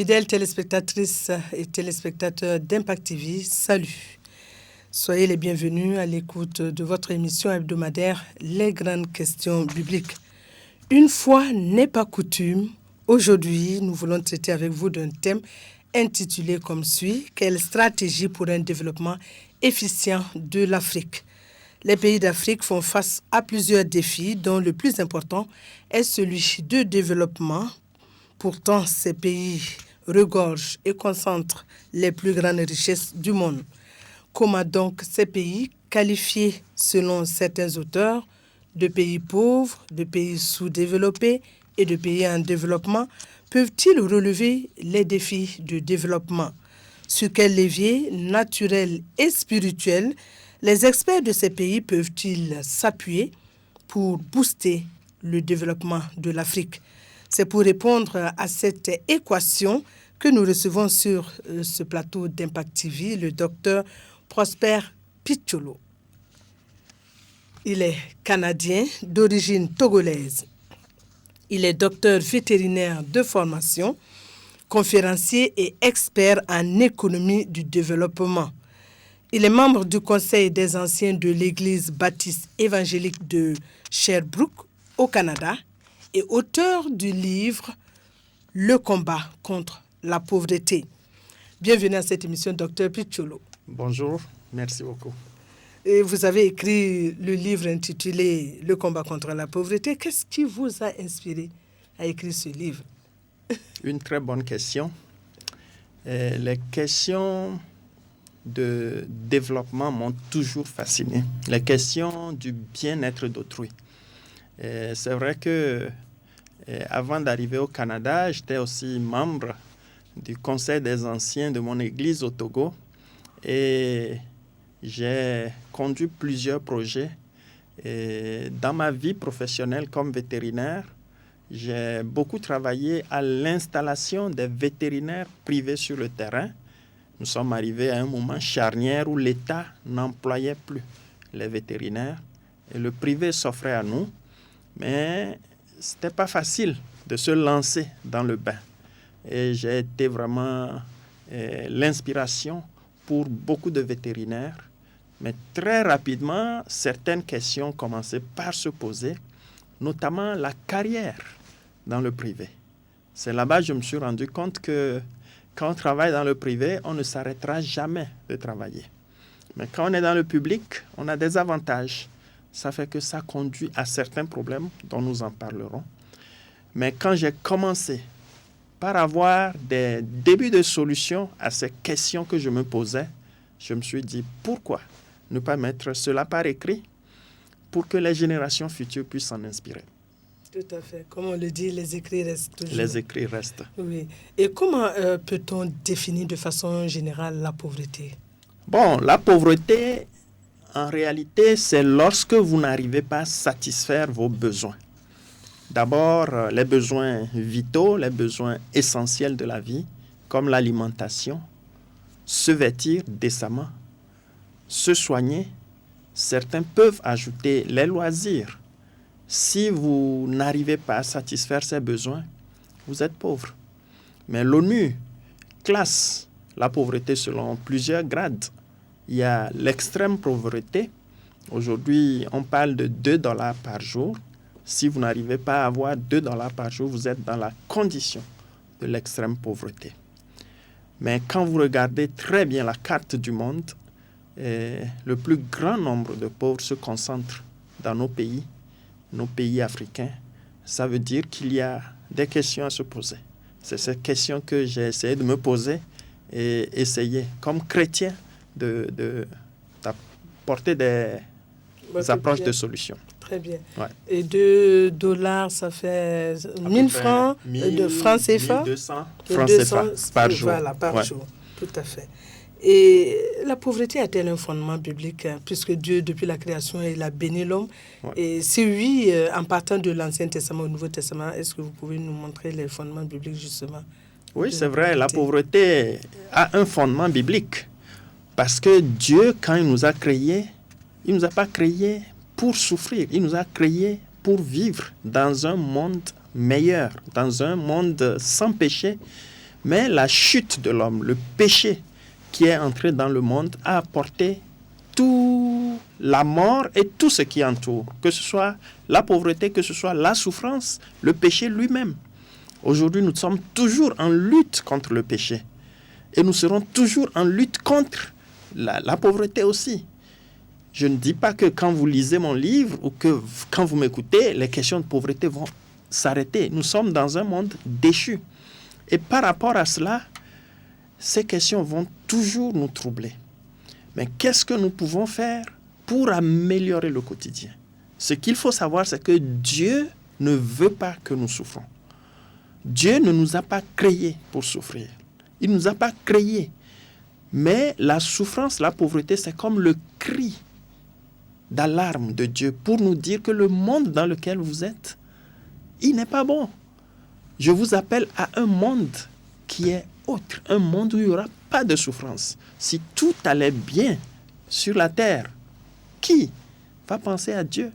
Fidèles téléspectatrices et téléspectateurs d'Impact TV, salut. Soyez les bienvenus à l'écoute de votre émission hebdomadaire Les grandes questions bibliques. Une fois n'est pas coutume, aujourd'hui nous voulons traiter avec vous d'un thème intitulé comme suit: quelle stratégie pour un développement efficient de l'Afrique? Les pays d'Afrique font face à plusieurs défis, dont le plus important est celui de développement. Pourtant, ces pays regorgent et concentrent les plus grandes richesses du monde. Comment donc ces pays, qualifiés selon certains auteurs de pays pauvres, de pays sous-développés et de pays en développement, peuvent-ils relever les défis de développement? Sur quels leviers naturels et spirituels les experts de ces pays peuvent-ils s'appuyer pour booster le développement de l'Afrique? C'est pour répondre à cette équation que nous recevons sur ce plateau d'Impact TV le docteur Prosper Picholo. Il est canadien d'origine togolaise. Il est docteur vétérinaire de formation, conférencier et expert en économie du développement. Il est membre du Conseil des anciens de l'Église baptiste évangélique de Sherbrooke au Canada et auteur du livre Le combat contre la pauvreté. Bienvenue à cette émission, Dr Picholo. Bonjour, merci beaucoup. Et vous avez écrit le livre intitulé Le combat contre la pauvreté. Qu'est-ce qui vous a inspiré à écrire ce livre? Une très bonne question. Les questions de développement m'ont toujours fasciné. Les questions du bien-être d'autrui. C'est vrai que avant d'arriver au Canada, j'étais aussi membre du Conseil des anciens de mon église au Togo et j'ai conduit plusieurs projets. Et dans ma vie professionnelle comme vétérinaire, j'ai beaucoup travaillé à l'installation des vétérinaires privés sur le terrain. Nous sommes arrivés à un moment charnière où l'État n'employait plus les vétérinaires et le privé s'offrait à nous. Mais ce n'était pas facile de se lancer dans le bain. Et j'ai été vraiment l'inspiration pour beaucoup de vétérinaires. Mais très rapidement, certaines questions commençaient par se poser, notamment la carrière dans le privé. C'est là-bas que je me suis rendu compte que quand on travaille dans le privé, on ne s'arrêtera jamais de travailler. Mais quand on est dans le public, on a des avantages. Ça fait que ça conduit à certains problèmes dont nous en parlerons. Mais quand j'ai commencé par avoir des débuts de solutions à ces questions que je me posais, je me suis dit pourquoi ne pas mettre cela par écrit pour que les générations futures puissent s'en inspirer. Tout à fait. Comme on le dit, les écrits restent toujours. Les écrits restent. Oui. Et comment peut-on définir de façon générale la pauvreté? Bon, la pauvreté, en réalité, c'est lorsque vous n'arrivez pas à satisfaire vos besoins. D'abord, les besoins vitaux, les besoins essentiels de la vie, comme l'alimentation, se vêtir décemment, se soigner. Certains peuvent ajouter les loisirs. Si vous n'arrivez pas à satisfaire ces besoins, vous êtes pauvre. Mais l'ONU classe la pauvreté selon plusieurs grades. Il y a l'extrême pauvreté. Aujourd'hui, on parle de $2 par jour. Si vous n'arrivez pas à avoir $2 par jour, vous êtes dans la condition de l'extrême pauvreté. Mais quand vous regardez très bien la carte du monde, le plus grand nombre de pauvres se concentre dans nos pays africains. Ça veut dire qu'il y a des questions à se poser. C'est ces questions que j'ai essayé de me poser et essayer, comme chrétien, d'apporter des approches de solutions. Très bien. Ouais. Et $2, ça fait 1000 francs de francs CFA? 1200 francs CFA par jour. Voilà, par jour. Tout à fait. Et la pauvreté a-t-elle un fondement biblique, puisque Dieu, depuis la création, il a béni l'homme? Ouais. Et si oui, en partant de l'Ancien Testament au Nouveau Testament, est-ce que vous pouvez nous montrer les fondements bibliques, justement? Oui, c'est vrai, la pauvreté a un fondement biblique. Parce que Dieu, quand il nous a créés, il ne nous a pas créés pour souffrir. Il nous a créés pour vivre dans un monde meilleur, dans un monde sans péché, Mais la chute de l'homme, le péché qui est entré dans le monde a apporté tout la mort et tout ce qui entoure, que ce soit la pauvreté, que ce soit la souffrance, le péché lui-même. Aujourd'hui, nous sommes toujours en lutte contre le péché. Et nous serons toujours en lutte contre la pauvreté aussi. Je ne dis pas que quand vous lisez mon livre ou que quand vous m'écoutez, les questions de pauvreté vont s'arrêter. Nous sommes dans un monde déchu. Et par rapport à cela, ces questions vont toujours nous troubler. Mais qu'est-ce que nous pouvons faire pour améliorer le quotidien? Ce qu'il faut savoir, c'est que Dieu ne veut pas que nous souffrons. Dieu ne nous a pas créés pour souffrir. Il ne nous a pas créés. Mais la souffrance, la pauvreté, c'est comme le cri d'alarme de Dieu pour nous dire que le monde dans lequel vous êtes, il n'est pas bon. Je vous appelle à un monde qui est autre, un monde où il n'y aura pas de souffrance. Si tout allait bien sur la terre, qui va penser à Dieu?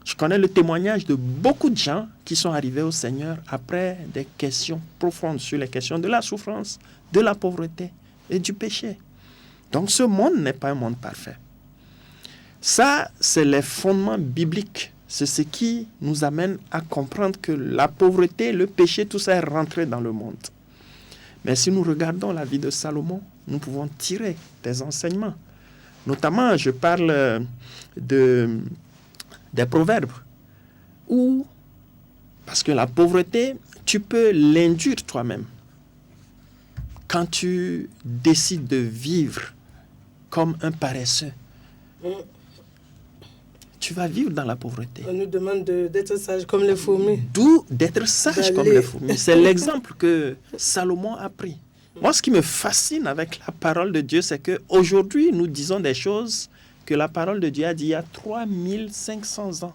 Je connais le témoignage de beaucoup de gens qui sont arrivés au Seigneur après des questions profondes sur les questions de la souffrance, de la pauvreté et du péché. Donc ce monde n'est pas un monde parfait. Ça, c'est les fondements bibliques. C'est ce qui nous amène à comprendre que la pauvreté, le péché, tout ça est rentré dans le monde. Mais si nous regardons la vie de Salomon, nous pouvons tirer des enseignements. Notamment, je parle des proverbes. Parce que la pauvreté, tu peux l'induire toi-même. Quand tu décides de vivre comme un paresseux, tu vas vivre dans la pauvreté. On nous demande d'être sage comme les fourmis. D'où d'être sage comme les fourmis. C'est l'exemple que Salomon a pris. Moi, ce qui me fascine avec la parole de Dieu, c'est qu'aujourd'hui, nous disons des choses que la parole de Dieu a dit il y a 3500 ans.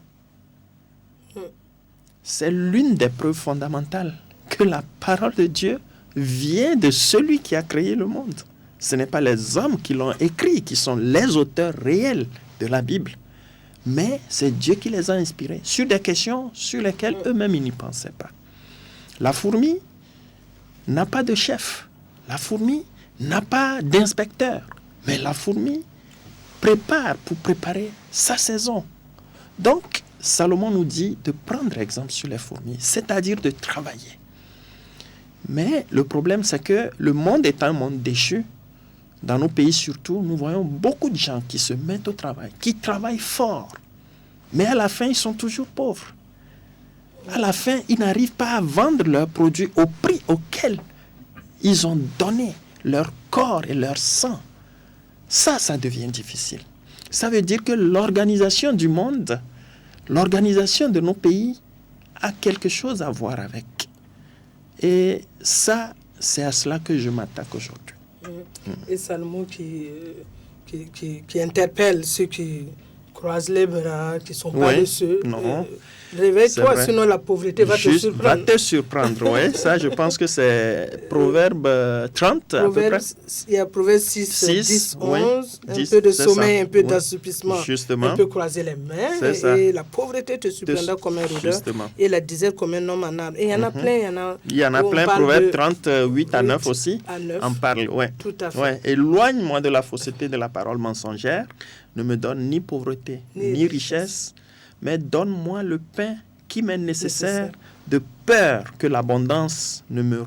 C'est l'une des preuves fondamentales que la parole de Dieu vient de celui qui a créé le monde. Ce n'est pas les hommes qui l'ont écrit, qui sont les auteurs réels de la Bible. Mais c'est Dieu qui les a inspirés sur des questions sur lesquelles eux-mêmes ils n'y pensaient pas. La fourmi n'a pas de chef. La fourmi n'a pas d'inspecteur. Mais la fourmi prépare pour préparer sa saison. Donc, Salomon nous dit de prendre exemple sur les fourmis, c'est-à-dire de travailler. Mais le problème, c'est que le monde est un monde déchu. Dans nos pays surtout, nous voyons beaucoup de gens qui se mettent au travail, qui travaillent fort. Mais à la fin, ils sont toujours pauvres. À la fin, ils n'arrivent pas à vendre leurs produits au prix auquel ils ont donné leur corps et leur sang. Ça devient difficile. Ça veut dire que l'organisation du monde, l'organisation de nos pays a quelque chose à voir avec. Et ça, c'est à cela que je m'attaque aujourd'hui. Et Salomon qui interpelle ceux qui croisent les bras, qui sont paresseux. Non. Réveille-toi, sinon la pauvreté va te surprendre. Va te surprendre, oui. Ça, je pense que c'est Proverbe 30, à peu près. Il y a Proverbe 6 10, 11, oui, un peu de sommeil, un peu d'assouplissement, justement. Un peu croiser les mains, et la pauvreté te surprendra comme un rôdeur, et la disette comme un homme en arbre. Et il y en a plein, il y en a plein, Proverbe 30, 8 à 9 aussi, en parle, ouais. Tout à fait. Ouais. Éloigne-moi de la fausseté de la parole mensongère, ne me donne ni pauvreté, ni richesse, mais donne-moi le pain qui m'est nécessaire, de peur que l'abondance ne me...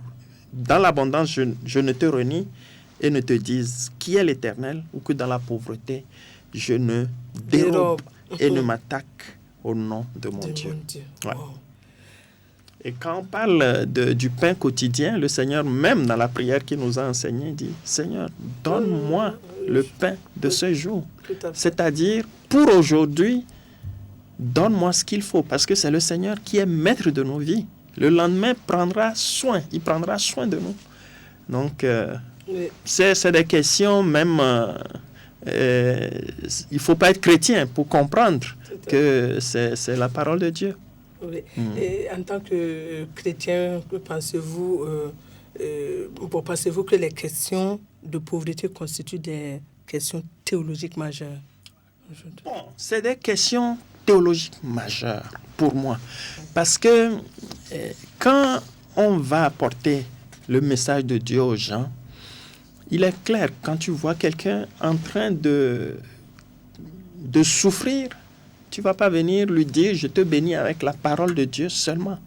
Dans l'abondance, je ne te renie et ne te dise qui est l'Éternel, ou que dans la pauvreté, je ne dérobe et ne m'attaque au nom de mon Dieu. Ouais. Wow. Et quand on parle du pain quotidien, le Seigneur, même dans la prière qu'il nous a enseignée, dit « Seigneur, donne-moi le pain de ce jour. » C'est-à-dire, pour aujourd'hui, donne-moi ce qu'il faut, parce que c'est le Seigneur qui est maître de nos vies. Le lendemain prendra soin, il prendra soin de nous. Donc, c'est des questions même... il ne faut pas être chrétien pour comprendre que c'est la parole de Dieu. Oui. Et en tant que chrétien, que pensez-vous que les questions de pauvreté constituent des questions théologiques majeures? Bon, c'est des questions théologiques majeures pour moi. Parce que quand on va apporter le message de Dieu aux gens, il est clair, quand tu vois quelqu'un en train de souffrir, tu ne vas pas venir lui dire « je te bénis avec la parole de Dieu seulement ».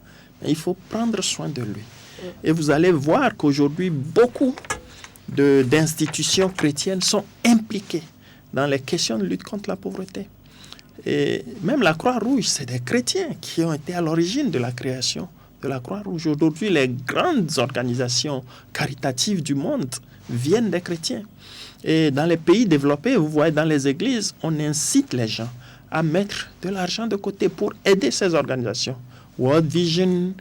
Il faut prendre soin de lui. Et vous allez voir qu'aujourd'hui, beaucoup d'institutions chrétiennes sont impliquées dans les questions de lutte contre la pauvreté. Et même la Croix-Rouge, c'est des chrétiens qui ont été à l'origine de la création de la Croix-Rouge. Aujourd'hui, les grandes organisations caritatives du monde viennent des chrétiens. Et dans les pays développés, vous voyez, dans les églises, on incite les gens à mettre de l'argent de côté pour aider ces organisations. World Vision,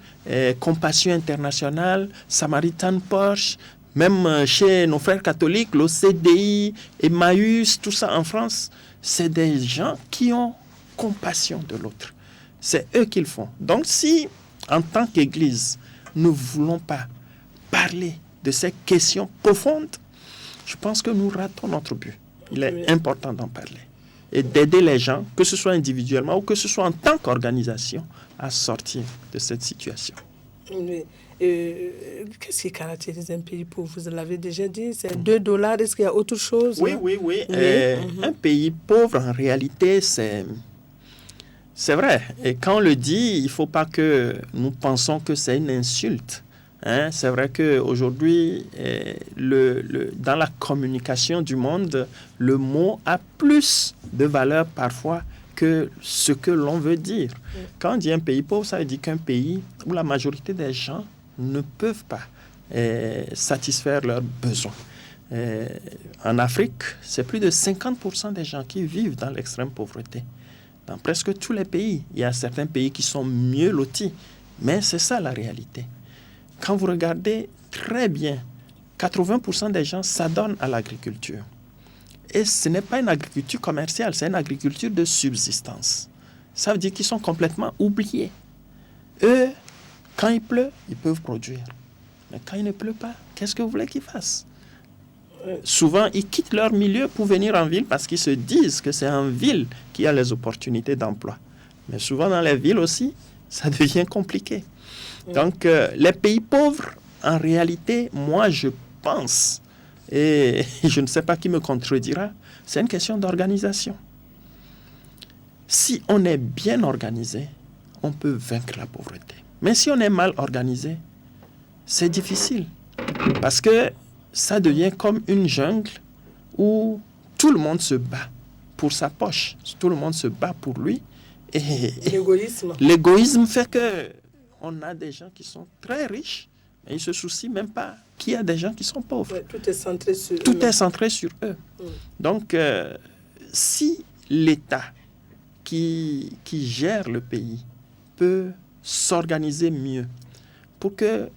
Compassion Internationale, Samaritan Purse, même chez nos frères catholiques, l'OCDI, Emmaüs, tout ça en France, c'est des gens qui ont compassion de l'autre. C'est eux qui le font. Donc si, en tant qu'Église, nous ne voulons pas parler de ces questions profondes, je pense que nous ratons notre but. Il est important d'en parler et d'aider les gens, que ce soit individuellement ou que ce soit en tant qu'organisation, à sortir de cette situation. Oui. Qu'est-ce qui caractérise un pays pauvre? Vous l'avez déjà dit, c'est $2. Est-ce qu'il y a autre chose? Oui. Un pays pauvre, en réalité, c'est vrai. Et quand on le dit, il ne faut pas que nous pensions que c'est une insulte. C'est vrai qu'aujourd'hui, dans la communication du monde, le mot a plus de valeur parfois que ce que l'on veut dire. Quand on dit un pays pauvre, ça veut dire qu'un pays où la majorité des gens ne peuvent pas satisfaire leurs besoins. En Afrique, c'est plus de 50% des gens qui vivent dans l'extrême pauvreté. Dans presque tous les pays, il y a certains pays qui sont mieux lotis, mais c'est ça la réalité. Quand vous regardez très bien, 80% des gens s'adonnent à l'agriculture. Et ce n'est pas une agriculture commerciale, c'est une agriculture de subsistance. Ça veut dire qu'ils sont complètement oubliés. Eux, quand il pleut, ils peuvent produire. Mais quand il ne pleut pas, qu'est-ce que vous voulez qu'ils fassent? Souvent, ils quittent leur milieu pour venir en ville parce qu'ils se disent que c'est en ville qu'il y a les opportunités d'emploi. Mais souvent, dans les villes aussi, ça devient compliqué. Donc, les pays pauvres, en réalité, moi, je pense, et je ne sais pas qui me contredira, c'est une question d'organisation. Si on est bien organisé, on peut vaincre la pauvreté. Mais si on est mal organisé, c'est difficile. Parce que ça devient comme une jungle où tout le monde se bat pour sa poche. Tout le monde se bat pour lui. Et l'égoïsme fait que on a des gens qui sont très riches, mais ils ne se soucient même pas qu'il y a des gens qui sont pauvres. Ouais, tout est centré sur eux. Tout est centré sur eux. Donc, si l'État qui gère le pays peut s'organiser mieux pour que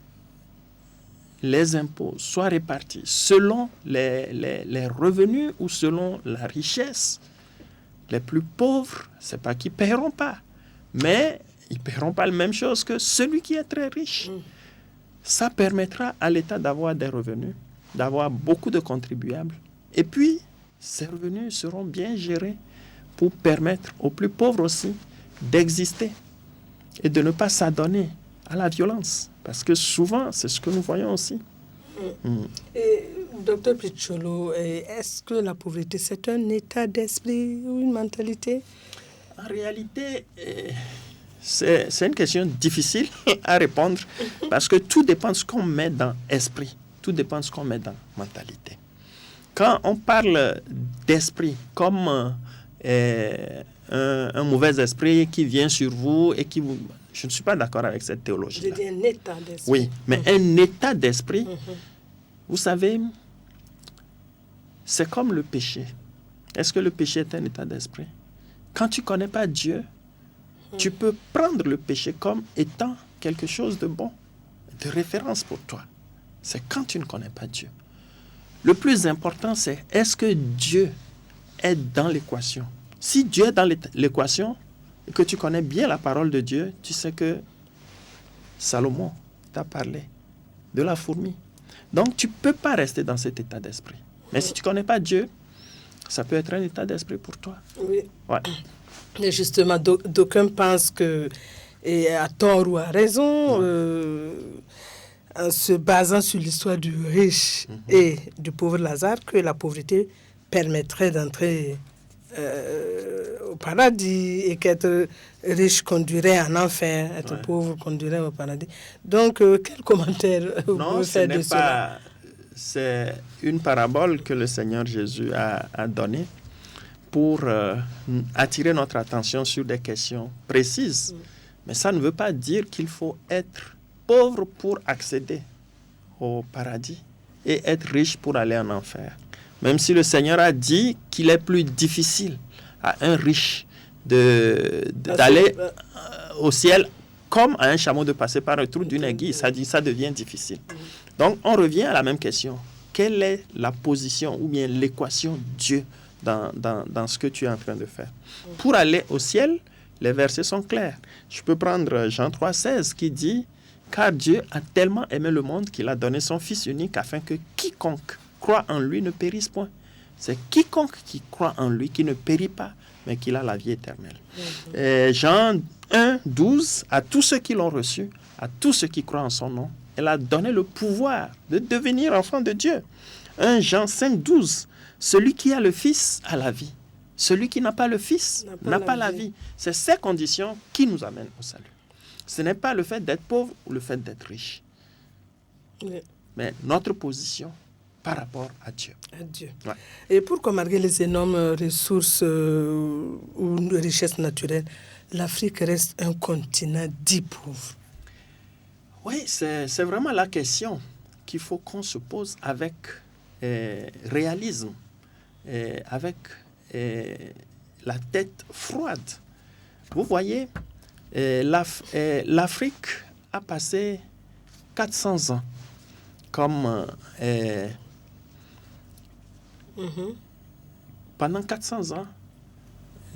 les impôts soient répartis selon les revenus ou selon la richesse, les plus pauvres, ce n'est pas qu'ils ne paieront pas, mais ils ne paieront pas la même chose que celui qui est très riche. Ça permettra à l'État d'avoir des revenus, d'avoir beaucoup de contribuables. Et puis, ces revenus seront bien gérés pour permettre aux plus pauvres aussi d'exister et de ne pas s'adonner à la violence. Parce que souvent, c'est ce que nous voyons aussi. Et, Dr Picholo, est-ce que la pauvreté, c'est un état d'esprit ou une mentalité? En réalité, c'est une question difficile à répondre parce que tout dépend de ce qu'on met dans esprit. Tout dépend de ce qu'on met dans mentalité. Quand on parle d'esprit comme un mauvais esprit qui vient sur vous et qui vous... Je ne suis pas d'accord avec cette théologie-là. Je dis un état d'esprit. Oui, mais un état d'esprit, vous savez, c'est comme le péché. Est-ce que le péché est un état d'esprit? Quand tu ne connais pas Dieu, tu peux prendre le péché comme étant quelque chose de bon, de référence pour toi. C'est quand tu ne connais pas Dieu. Le plus important, c'est est-ce que Dieu est dans l'équation? Si Dieu est dans l'équation, et que tu connais bien la parole de Dieu, tu sais que Salomon t'a parlé de la fourmi. Donc, tu ne peux pas rester dans cet état d'esprit. Mais si tu ne connais pas Dieu, ça peut être un état d'esprit pour toi. Oui. Ouais. Et justement, d'aucuns pensent que, et à tort ou à raison, en se basant sur l'histoire du riche et du pauvre Lazare que la pauvreté permettrait d'entrer au paradis et qu'être riche conduirait en enfer, être pauvre conduirait au paradis. Donc, quel commentaire Non, vous ce faites n'est de cela? pas... C'est une parabole que le Seigneur Jésus a donnée pour attirer notre attention sur des questions précises. Mais ça ne veut pas dire qu'il faut être pauvre pour accéder au paradis et être riche pour aller en enfer. Même si le Seigneur a dit qu'il est plus difficile à un riche d'aller au ciel comme à un chameau de passer par un trou d'une aiguille. Ça dit, ça devient difficile. Donc, on revient à la même question. Quelle est la position ou bien l'équation Dieu dans ce que tu es en train de faire? Pour aller au ciel, les versets sont clairs. Je peux prendre Jean 3,16 qui dit « Car Dieu a tellement aimé le monde qu'il a donné son Fils unique afin que quiconque croit en lui ne périsse point. » C'est quiconque qui croit en lui qui ne périt pas, mais qu'il a la vie éternelle. Et Jean 1,12 « À tous ceux qui l'ont reçu, à tous ceux qui croient en son nom, elle a donné le pouvoir de devenir enfant de Dieu. » 1 Jean 5,12 « Celui qui a le Fils a la vie. Celui qui n'a pas le Fils n'a pas la vie. » C'est ces conditions qui nous amènent au salut. Ce n'est pas le fait d'être pauvre ou le fait d'être riche. Oui. Mais notre position par rapport à Dieu. À Dieu. Ouais. Et pourquoi, malgré les énormes ressources ou richesses naturelles, l'Afrique reste un continent dit pauvre? Oui, c'est vraiment la question qu'il faut qu'on se pose avec réalisme, avec la tête froide. Vous voyez, l'Afrique a passé 400 ans comme... Pendant 400 ans,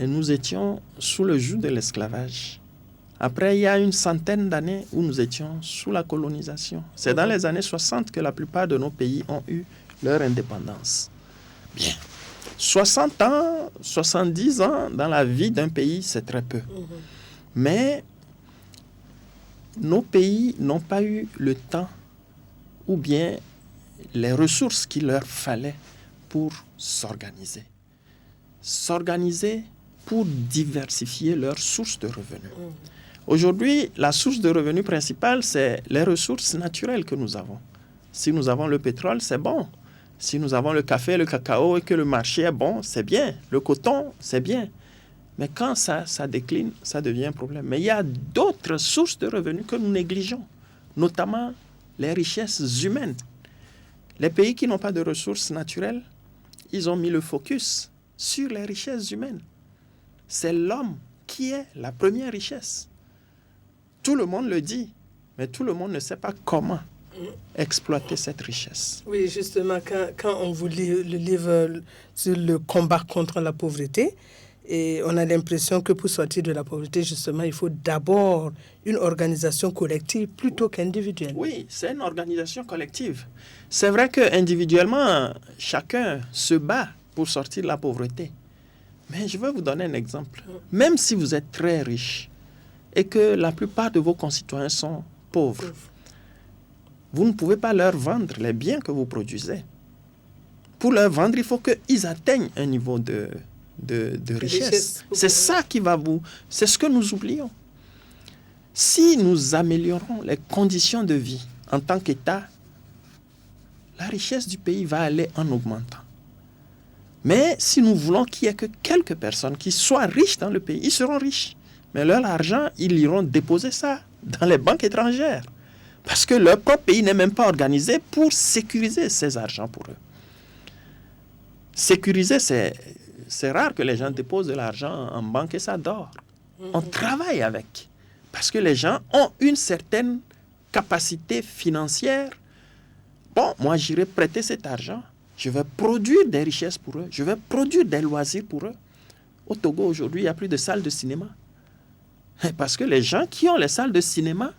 nous étions sous le joug de l'esclavage. Après, il y a une centaine d'années où nous étions sous la colonisation. C'est dans les années 60 que la plupart de nos pays ont eu leur indépendance. Bien. 60 ans, 70 ans dans la vie d'un pays, c'est très peu. Mais nos pays n'ont pas eu le temps ou bien les ressources qu'il leur fallait pour s'organiser. S'organiser pour diversifier leurs sources de revenus. Aujourd'hui, la source de revenus principale, c'est les ressources naturelles que nous avons. Si nous avons le pétrole, c'est bon. Si nous avons le café, le cacao et que le marché est bon, c'est bien. Le coton, c'est bien. Mais quand ça décline, ça devient un problème. Mais il y a d'autres sources de revenus que nous négligeons, notamment les richesses humaines. Les pays qui n'ont pas de ressources naturelles, ils ont mis le focus sur les richesses humaines. C'est l'homme qui est la première richesse. Tout le monde le dit, mais tout le monde ne sait pas comment exploiter cette richesse. Oui, justement, quand on vous lit le livre sur le combat contre la pauvreté, et on a l'impression que pour sortir de la pauvreté, justement, il faut d'abord une organisation collective plutôt qu'individuelle. Oui, c'est une organisation collective. C'est vrai qu'individuellement, chacun se bat pour sortir de la pauvreté. Mais je vais vous donner un exemple. Même si vous êtes très riche et que la plupart de vos concitoyens sont pauvres, vous ne pouvez pas leur vendre les biens que vous produisez. Pour leur vendre, il faut qu'ils atteignent un niveau de richesse. C'est ça qui va vous... C'est ce que nous oublions. Si nous améliorons les conditions de vie en tant qu'État, la richesse du pays va aller en augmentant. Mais si nous voulons qu'il n'y ait que quelques personnes qui soient riches dans le pays, ils seront riches. Mais leur argent, ils iront déposer ça dans les banques étrangères. Parce que leur propre pays n'est même pas organisé pour sécuriser ces argents pour eux. Sécuriser, c'est rare que les gens déposent de l'argent en banque et ça dort. On travaille avec. Parce que les gens ont une certaine capacité financière. Bon, moi, j'irai prêter cet argent. Je vais produire des richesses pour eux. Je vais produire des loisirs pour eux. Au Togo, aujourd'hui, il n'y a plus de salles de cinéma. Parce que les gens qui ont les salles de cinéma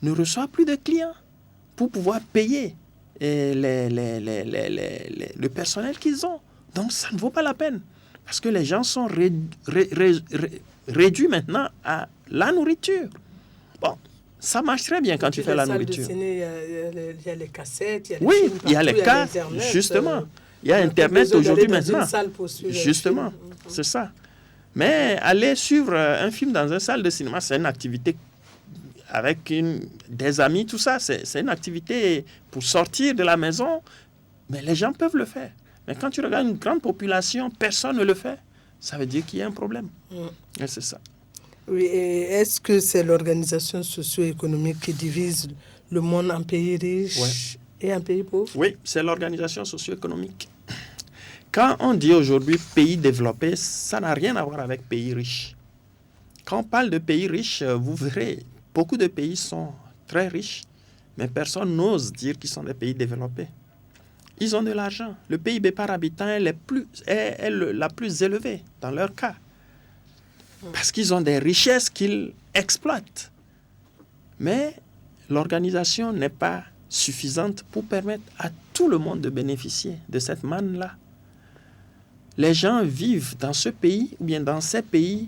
ne reçoivent plus de clients pour pouvoir payer le personnel qu'ils ont. Donc, ça ne vaut pas la peine. Parce que les gens sont réduits maintenant à la nourriture. Bon, Ça marche très bien quand tu fais la nourriture. Il y a les cassettes, il y a les Oui, films il y a les cas, justement. Il y a Internet aujourd'hui maintenant. Justement, c'est ça. Mais aller suivre un film dans une salle de cinéma, c'est une activité avec des amis, tout ça. C'est une activité pour sortir de la maison. Mais les gens peuvent le faire. Mais quand tu regardes une grande population, personne ne le fait. Ça veut dire qu'il y a un problème. Et c'est ça. Oui, et est-ce que c'est l'organisation socio-économique qui divise le monde en pays riches et en pays pauvres? Oui, c'est l'organisation socio-économique. Quand on dit aujourd'hui pays développé, ça n'a rien à voir avec pays riches. Quand on parle de pays riches, vous verrez, beaucoup de pays sont très riches, mais personne n'ose dire qu'ils sont des pays développés. Ils ont de l'argent. Le PIB par habitant est la plus élevée dans leur cas. Parce qu'ils ont des richesses qu'ils exploitent. Mais l'organisation n'est pas suffisante pour permettre à tout le monde de bénéficier de cette manne-là. Les gens vivent dans ce pays ou bien dans ces pays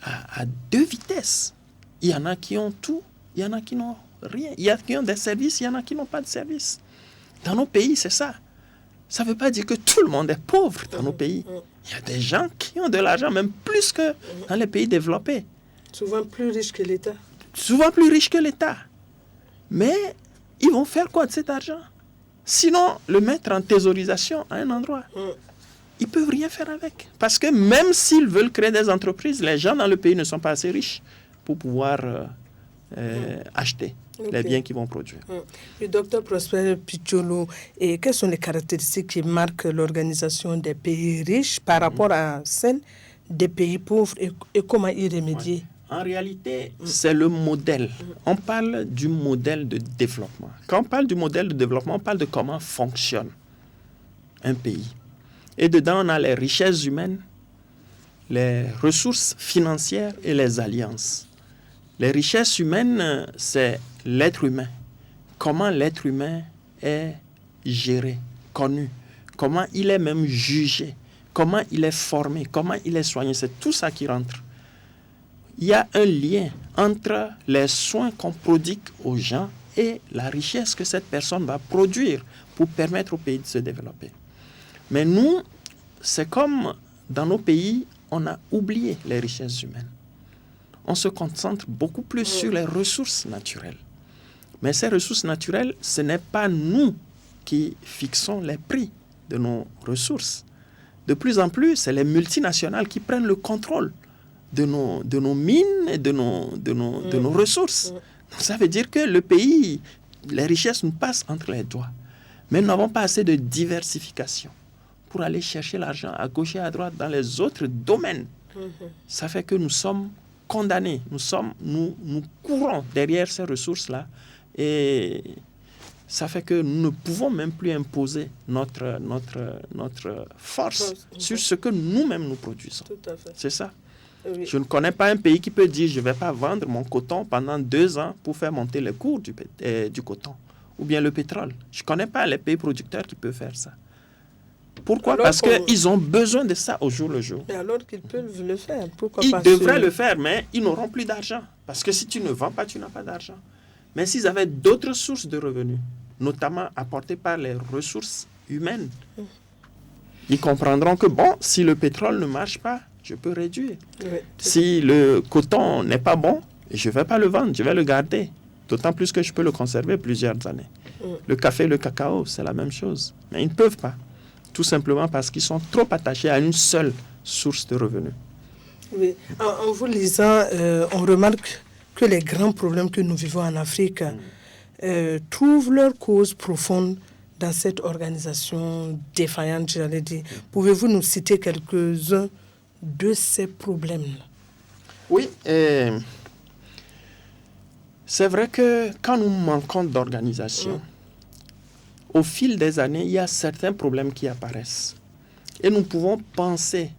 à deux vitesses. Il y en a qui ont tout, il y en a qui n'ont rien. Il y en a qui ont des services, il y en a qui n'ont pas de services. Dans nos pays, c'est ça. Ça ne veut pas dire que tout le monde est pauvre dans nos pays. Il y a des gens qui ont de l'argent, même plus que dans les pays développés. Souvent plus riches que l'État. Souvent plus riches que l'État. Mais ils vont faire quoi de cet argent? Sinon, le mettre en thésaurisation à un endroit. Ils ne peuvent rien faire avec. Parce que même s'ils veulent créer des entreprises, les gens dans le pays ne sont pas assez riches pour pouvoir acheter les biens qu'ils vont produire. Et Dr Prosper Picholo, et quelles sont les caractéristiques qui marquent l'organisation des pays riches par rapport à celle des pays pauvres et comment y remédier? En réalité, c'est le modèle. On parle du modèle de développement. Quand on parle du modèle de développement, on parle de comment fonctionne un pays. Et dedans, on a les richesses humaines, les ressources financières et les alliances. Les richesses humaines, c'est l'être humain. Comment l'être humain est géré, connu, comment il est même jugé, comment il est formé, comment il est soigné. C'est tout ça qui rentre. Il y a un lien entre les soins qu'on prodigue aux gens et la richesse que cette personne va produire pour permettre au pays de se développer. Mais nous, c'est comme dans nos pays, on a oublié les richesses humaines. On se concentre beaucoup plus sur les ressources naturelles. Mais ces ressources naturelles, ce n'est pas nous qui fixons les prix de nos ressources. De plus en plus, c'est les multinationales qui prennent le contrôle de nos mines et de nos ressources. Donc, ça veut dire que le pays, les richesses nous passent entre les doigts. Mais nous n'avons pas assez de diversification pour aller chercher l'argent à gauche et à droite dans les autres domaines. Ça fait que nous sommes condamnés, nous courons derrière ces ressources-là et ça fait que nous ne pouvons même plus imposer notre force sur ce que nous-mêmes nous produisons. Tout à fait. C'est ça. Oui. Je ne connais pas un pays qui peut dire je ne vais pas vendre mon coton pendant 2 ans pour faire monter les cours du coton ou bien le pétrole. Je ne connais pas les pays producteurs qui peuvent faire ça. Pourquoi? Parce qu'ils ont besoin de ça au jour le jour. Mais alors qu'ils peuvent le faire. Pourquoi ils pas devraient le faire, mais ils n'auront plus d'argent. Parce que si tu ne vends pas, tu n'as pas d'argent. Mais s'ils avaient d'autres sources de revenus, notamment apportées par les ressources humaines, ils comprendront que, bon, si le pétrole ne marche pas, je peux réduire. Oui. Si le coton n'est pas bon, je ne vais pas le vendre, je vais le garder. D'autant plus que je peux le conserver plusieurs années. Le café, le cacao, c'est la même chose. Mais ils ne peuvent pas. Tout simplement parce qu'ils sont trop attachés à une seule source de revenus. Oui. En vous lisant, on remarque que les grands problèmes que nous vivons en Afrique trouvent leur cause profonde dans cette organisation défaillante, j'allais dire. Pouvez-vous nous citer quelques-uns de ces problèmes-là? Oui, c'est vrai que quand nous manquons d'organisation, au fil des années, il y a certains problèmes qui apparaissent. Et nous pouvons penser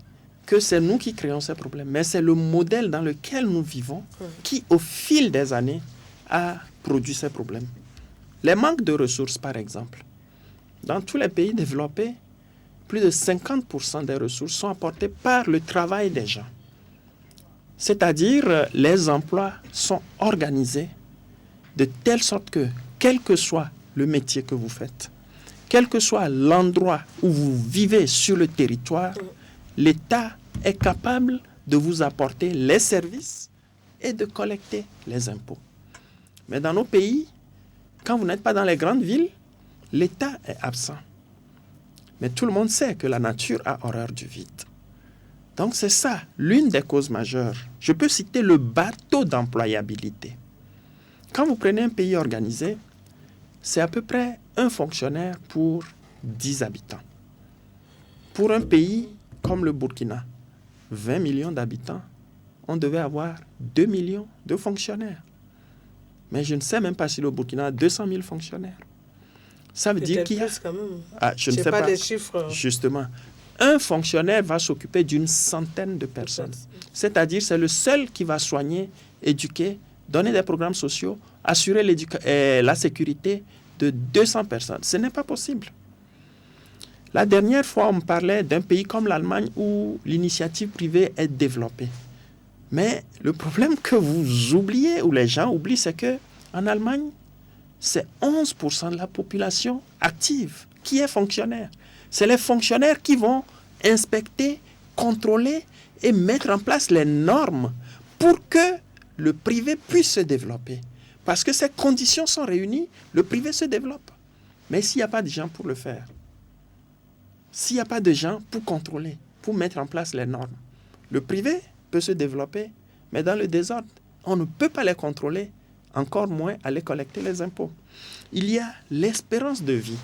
que c'est nous qui créons ces problèmes, mais c'est le modèle dans lequel nous vivons qui, au fil des années, a produit ces problèmes. Les manques de ressources, par exemple. Dans tous les pays développés, plus de 50% des ressources sont apportées par le travail des gens. C'est-à-dire, les emplois sont organisés de telle sorte que, quel que soit le métier que vous faites, quel que soit l'endroit où vous vivez sur le territoire, l'État est capable de vous apporter les services et de collecter les impôts. Mais dans nos pays, quand vous n'êtes pas dans les grandes villes, l'État est absent. Mais tout le monde sait que la nature a horreur du vide. Donc c'est ça, l'une des causes majeures. Je peux citer le bateau d'employabilité. Quand vous prenez un pays organisé, c'est à peu près un fonctionnaire pour 10 habitants. Pour un pays comme le Burkina, 20 millions d'habitants, on devait avoir 2 millions de fonctionnaires. Mais je ne sais même pas si le Burkina a 200 000 fonctionnaires. Ça veut dire qu'il y a... Quand même. Ah, je ne sais pas. Les chiffres. Justement. Un fonctionnaire va s'occuper d'une centaine de personnes. C'est-à-dire, c'est le seul qui va soigner, éduquer, donner des programmes sociaux, assurer la sécurité de 200 personnes. Ce n'est pas possible. La dernière fois, on me parlait d'un pays comme l'Allemagne où l'initiative privée est développée. Mais le problème que vous oubliez, ou les gens oublient, c'est qu'en Allemagne, c'est 11% de la population active qui est fonctionnaire. C'est les fonctionnaires qui vont inspecter, contrôler et mettre en place les normes pour que le privé puisse se développer. Parce que ces conditions sont réunies, le privé se développe. Mais s'il n'y a pas de gens pour le faire, s'il n'y a pas de gens pour contrôler, pour mettre en place les normes, le privé peut se développer, mais dans le désordre, on ne peut pas les contrôler, encore moins aller collecter les impôts. Il y a l'espérance de vie.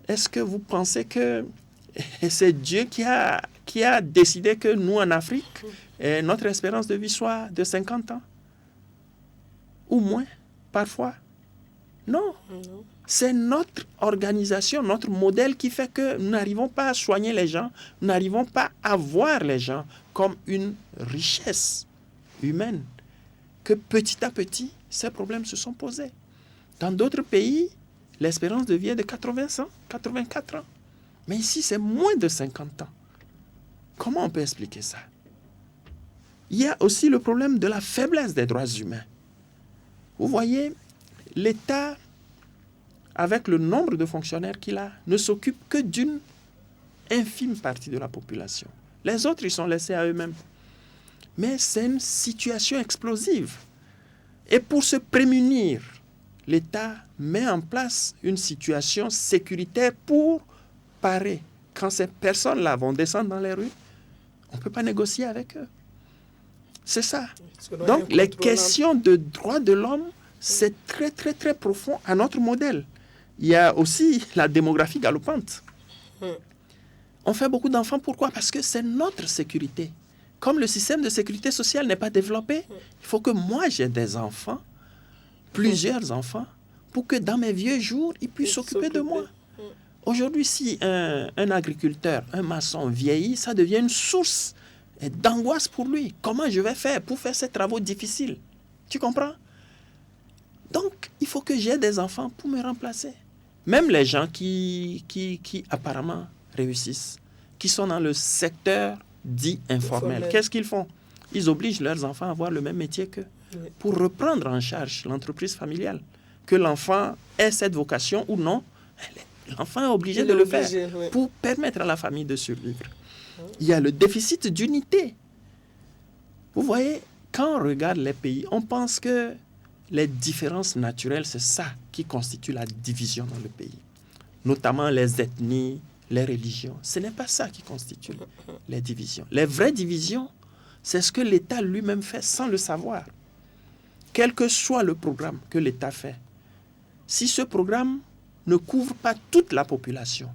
Est-ce que vous pensez que c'est Dieu qui a décidé que nous, en Afrique, notre espérance de vie soit de 50 ans? Ou moins, parfois? Non. C'est notre organisation, notre modèle qui fait que nous n'arrivons pas à soigner les gens, nous n'arrivons pas à voir les gens comme une richesse humaine, que petit à petit, ces problèmes se sont posés. Dans d'autres pays, l'espérance de vie est de 80 ans, 84 ans. Mais ici, c'est moins de 50 ans. Comment on peut expliquer ça? Il y a aussi le problème de la faiblesse des droits humains. Vous voyez, l'État, avec le nombre de fonctionnaires qu'il a, ne s'occupe que d'une infime partie de la population. Les autres, ils sont laissés à eux-mêmes. Mais c'est une situation explosive. Et pour se prémunir, l'État met en place une situation sécuritaire pour parer. Quand ces personnes-là vont descendre dans les rues, on ne peut pas négocier avec eux. C'est ça. Donc, les questions de droits de l'homme, c'est très, très, très profond à notre modèle. Il y a aussi la démographie galopante. On fait beaucoup d'enfants. Pourquoi? Parce que c'est notre sécurité. Comme le système de sécurité sociale n'est pas développé, il faut que moi, j'ai des enfants, plusieurs enfants, pour que dans mes vieux jours, ils puissent s'occuper de moi. Aujourd'hui, si un agriculteur, un maçon vieillit, ça devient une source d'angoisse pour lui. Comment je vais faire pour faire ces travaux difficiles? Tu comprends? Donc, il faut que j'ai des enfants pour me remplacer. Même les gens qui apparemment réussissent, qui sont dans le secteur dit informel, qu'est-ce qu'ils font? Ils obligent leurs enfants à avoir le même métier qu'eux, pour reprendre en charge l'entreprise familiale. Que l'enfant ait cette vocation ou non, l'enfant est obligé de le faire pour permettre à la famille de survivre. Il y a le déficit d'unité. Vous voyez, quand on regarde les pays, on pense que les différences naturelles, c'est ça qui constitue la division dans le pays. Notamment les ethnies, les religions. Ce n'est pas ça qui constitue les divisions. Les vraies divisions, c'est ce que l'État lui-même fait sans le savoir. Quel que soit le programme que l'État fait, si ce programme ne couvre pas toute la population,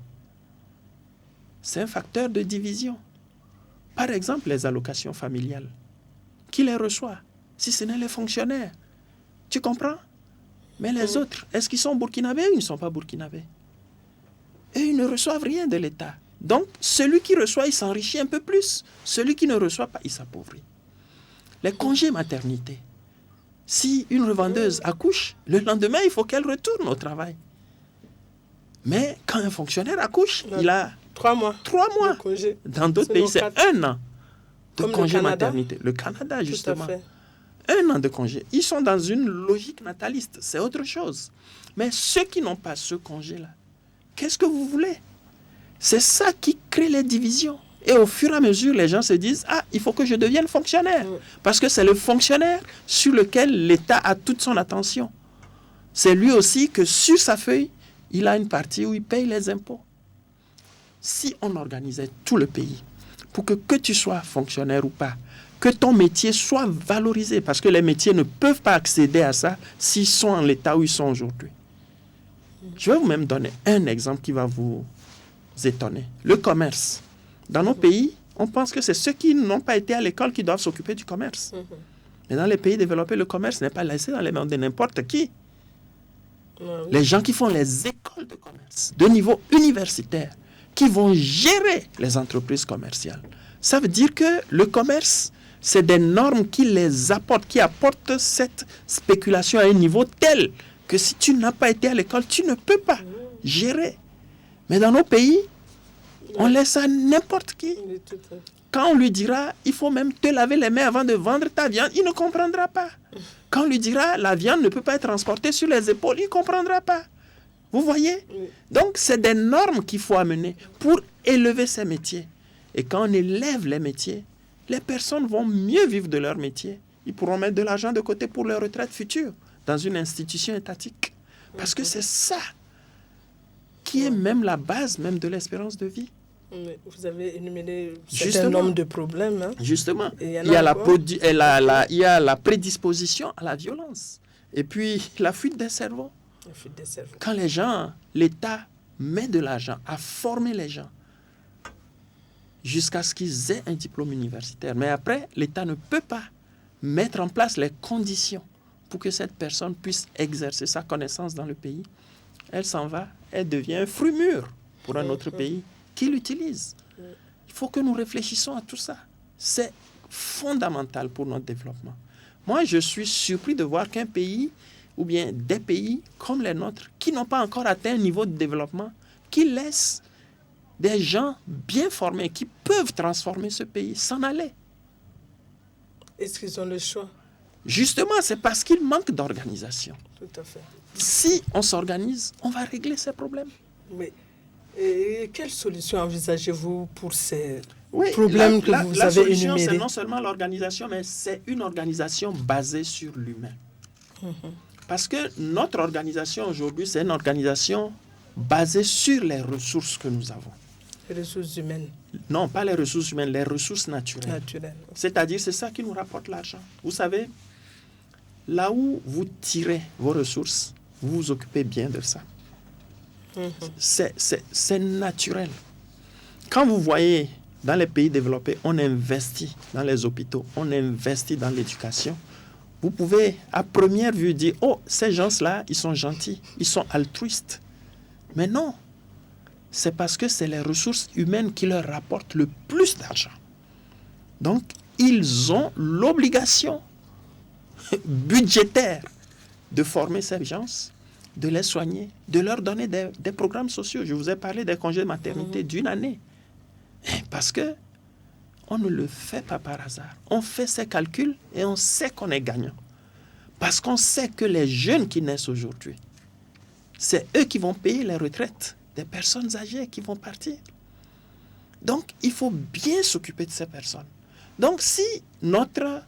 c'est un facteur de division. Par exemple, les allocations familiales. Qui les reçoit? Si ce n'est les fonctionnaires. Tu comprends? Mais les autres, est-ce qu'ils sont burkinabés ou ils ne sont pas burkinabés? Et ils ne reçoivent rien de l'État. Donc, celui qui reçoit, il s'enrichit un peu plus. Celui qui ne reçoit pas, il s'appauvrit. Les congés maternité. Si une revendeuse accouche, le lendemain, il faut qu'elle retourne au travail. Mais quand un fonctionnaire accouche, il a 3 mois. 3 mois. Dans d'autres pays, c'est 1 an de comme congé maternité. Le Canada, justement. 1 an de congé. Ils sont dans une logique nataliste. C'est autre chose. Mais ceux qui n'ont pas ce congé-là, qu'est-ce que vous voulez? C'est ça qui crée les divisions. Et au fur et à mesure, les gens se disent, ah, il faut que je devienne fonctionnaire. Parce que c'est le fonctionnaire sur lequel l'État a toute son attention. C'est lui aussi que sur sa feuille, il a une partie où il paye les impôts. Si on organisait tout le pays pour que tu sois fonctionnaire ou pas, que ton métier soit valorisé, parce que les métiers ne peuvent pas accéder à ça s'ils sont en l'état où ils sont aujourd'hui. Je vais vous même donner un exemple qui va vous étonner. Le commerce. Dans nos pays, on pense que c'est ceux qui n'ont pas été à l'école qui doivent s'occuper du commerce. Mais dans les pays développés, le commerce n'est pas laissé dans les mains de n'importe qui. Les gens qui font les écoles de commerce de niveau universitaire, qui vont gérer les entreprises commerciales. Ça veut dire que le commerce, c'est des normes qui les apportent, qui apportent cette spéculation à un niveau tel que si tu n'as pas été à l'école, tu ne peux pas gérer. Mais dans nos pays, on laisse à n'importe qui. Quand on lui dira, il faut même te laver les mains avant de vendre ta viande, il ne comprendra pas. Quand on lui dira, la viande ne peut pas être transportée sur les épaules, il ne comprendra pas. Vous voyez? Donc, c'est des normes qu'il faut amener pour élever ces métiers. Et quand on élève les métiers, les personnes vont mieux vivre de leur métier. Ils pourront mettre de l'argent de côté pour leur retraite future dans une institution étatique. Parce que c'est ça qui est même la base même de l'espérance de vie. Vous avez énuméré un nombre de problèmes. Hein? Justement. Il y a la prédisposition à la violence. Et puis, la fuite des cerveaux. Quand les gens, l'État met de l'argent à former les gens jusqu'à ce qu'ils aient un diplôme universitaire. Mais après, l'État ne peut pas mettre en place les conditions pour que cette personne puisse exercer sa connaissance dans le pays. Elle s'en va, elle devient un fruit mûr pour un autre pays qui l'utilise. Il faut que nous réfléchissions à tout ça. C'est fondamental pour notre développement. Moi, je suis surpris de voir qu'un pays ou bien des pays comme les nôtres qui n'ont pas encore atteint un niveau de développement, qui laissent des gens bien formés, qui peuvent transformer ce pays, s'en aller. Est-ce qu'ils ont le choix? Justement, c'est parce qu'il manque d'organisation. Tout à fait. Si on s'organise, on va régler ces problèmes. Mais quelle solution envisagez-vous pour ces problèmes que vous avez énumérés? La solution, c'est non seulement l'organisation, mais c'est une organisation basée sur l'humain. Parce que notre organisation aujourd'hui, c'est une organisation basée sur les ressources que nous avons. Les ressources humaines? Non, pas les ressources humaines, les ressources naturelles. C'est-à-dire, c'est ça qui nous rapporte l'argent. Vous savez, là où vous tirez vos ressources, vous vous occupez bien de ça. C'est naturel. Quand vous voyez dans les pays développés, on investit dans les hôpitaux, on investit dans l'éducation, vous pouvez à première vue dire, oh, ces gens-là, ils sont gentils, ils sont altruistes. Mais non, c'est parce que c'est les ressources humaines qui leur rapportent le plus d'argent. Donc, ils ont l'obligation budgétaire de former ces gens, de les soigner, de leur donner des programmes sociaux. Je vous ai parlé des congés de maternité d'1 année. Parce que on ne le fait pas par hasard. On fait ces calculs et on sait qu'on est gagnant. Parce qu'on sait que les jeunes qui naissent aujourd'hui, c'est eux qui vont payer les retraites des personnes âgées qui vont partir. Donc, il faut bien s'occuper de ces personnes. Donc, si notre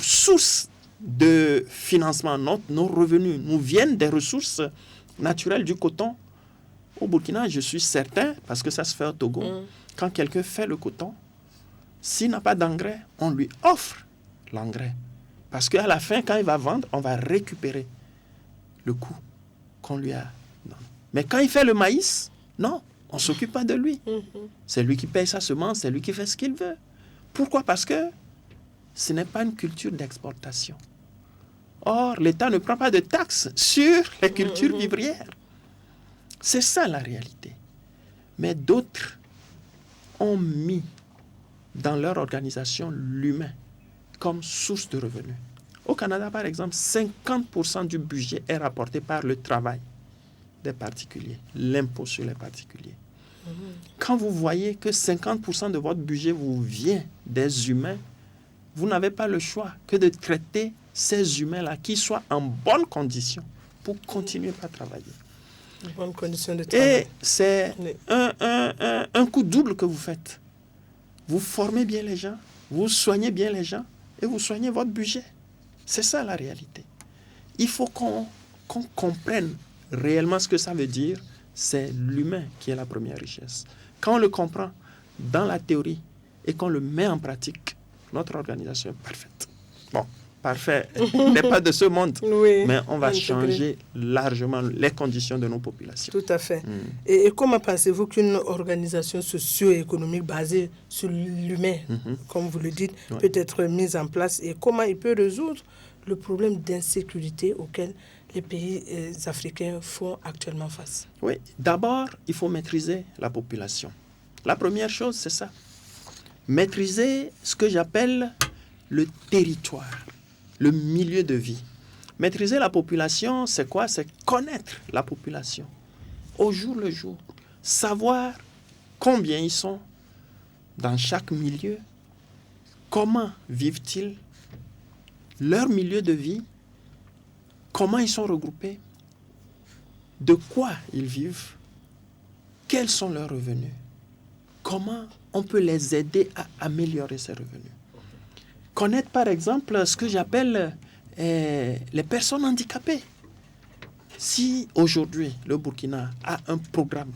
source de financement, nos revenus nous viennent des ressources naturelles du coton, au Burkina, je suis certain, parce que ça se fait au Togo, quand quelqu'un fait le coton, s'il n'a pas d'engrais, on lui offre l'engrais. Parce qu'à la fin, quand il va vendre, on va récupérer le coût qu'on lui a donné. Mais quand il fait le maïs, non, on ne s'occupe pas de lui. C'est lui qui paye sa semence, c'est lui qui fait ce qu'il veut. Pourquoi? Parce que ce n'est pas une culture d'exportation. Or, l'État ne prend pas de taxes sur les cultures vivrières. C'est ça la réalité. Mais d'autres ont mis dans leur organisation l'humain comme source de revenus. Au Canada, par exemple, 50% du budget est rapporté par le travail des particuliers, l'impôt sur les particuliers. Quand vous voyez que 50% de votre budget vous vient des humains, vous n'avez pas le choix que de traiter ces humains-là qui soient en bonne condition pour continuer à travailler. Bonne condition de travail. Et c'est un coup double que vous faites. Vous formez bien les gens, vous soignez bien les gens et vous soignez votre budget. C'est ça la réalité. Il faut qu'on comprenne réellement ce que ça veut dire. C'est l'humain qui est la première richesse. Quand on le comprend dans la théorie et qu'on le met en pratique, notre organisation est parfaite. Bon, parfait n'est pas de ce monde, Oui, mais on va intégré. changer largement les conditions de nos populations. Tout à fait. Et comment pensez-vous qu'une organisation socio-économique basée sur l'humain, comme vous le dites, peut être mise en place et comment il peut résoudre le problème d'insécurité auquel les pays africains font actuellement face? Oui, d'abord, il faut maîtriser la population. La première chose, c'est ça. Maîtriser ce que j'appelle le territoire, le milieu de vie. Maîtriser la population, c'est quoi? C'est connaître la population au jour le jour. Savoir combien ils sont dans chaque milieu, comment vivent-ils, leur milieu de vie, comment ils sont regroupés, de quoi ils vivent, quels sont leurs revenus, comment on peut les aider à améliorer ces revenus. Connaître par exemple ce que j'appelle les personnes handicapées. Si aujourd'hui le Burkina a un programme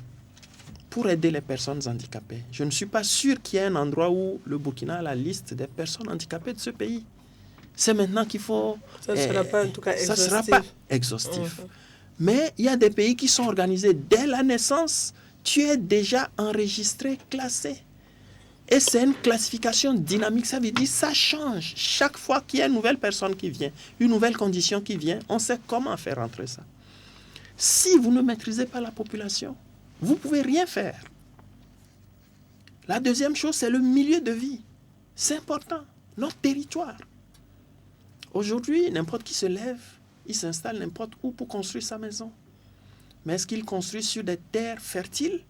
pour aider les personnes handicapées, je ne suis pas sûr qu'il y ait un endroit où le Burkina a la liste des personnes handicapées de ce pays. C'est maintenant qu'il faut... Ça ne sera pas en tout cas exhaustif. Ça ne sera pas exhaustif. Mais il y a des pays qui sont organisés dès la naissance. Tu es déjà enregistré, classé. Et c'est une classification dynamique. Ça veut dire que ça change. Chaque fois qu'il y a une nouvelle personne qui vient, une nouvelle condition qui vient, on sait comment faire entrer ça. Si vous ne maîtrisez pas la population, vous ne pouvez rien faire. La deuxième chose, c'est le milieu de vie. C'est important. Notre territoire. Aujourd'hui, n'importe qui se lève, il s'installe n'importe où pour construire sa maison. Mais est-ce qu'il construit sur des terres fertiles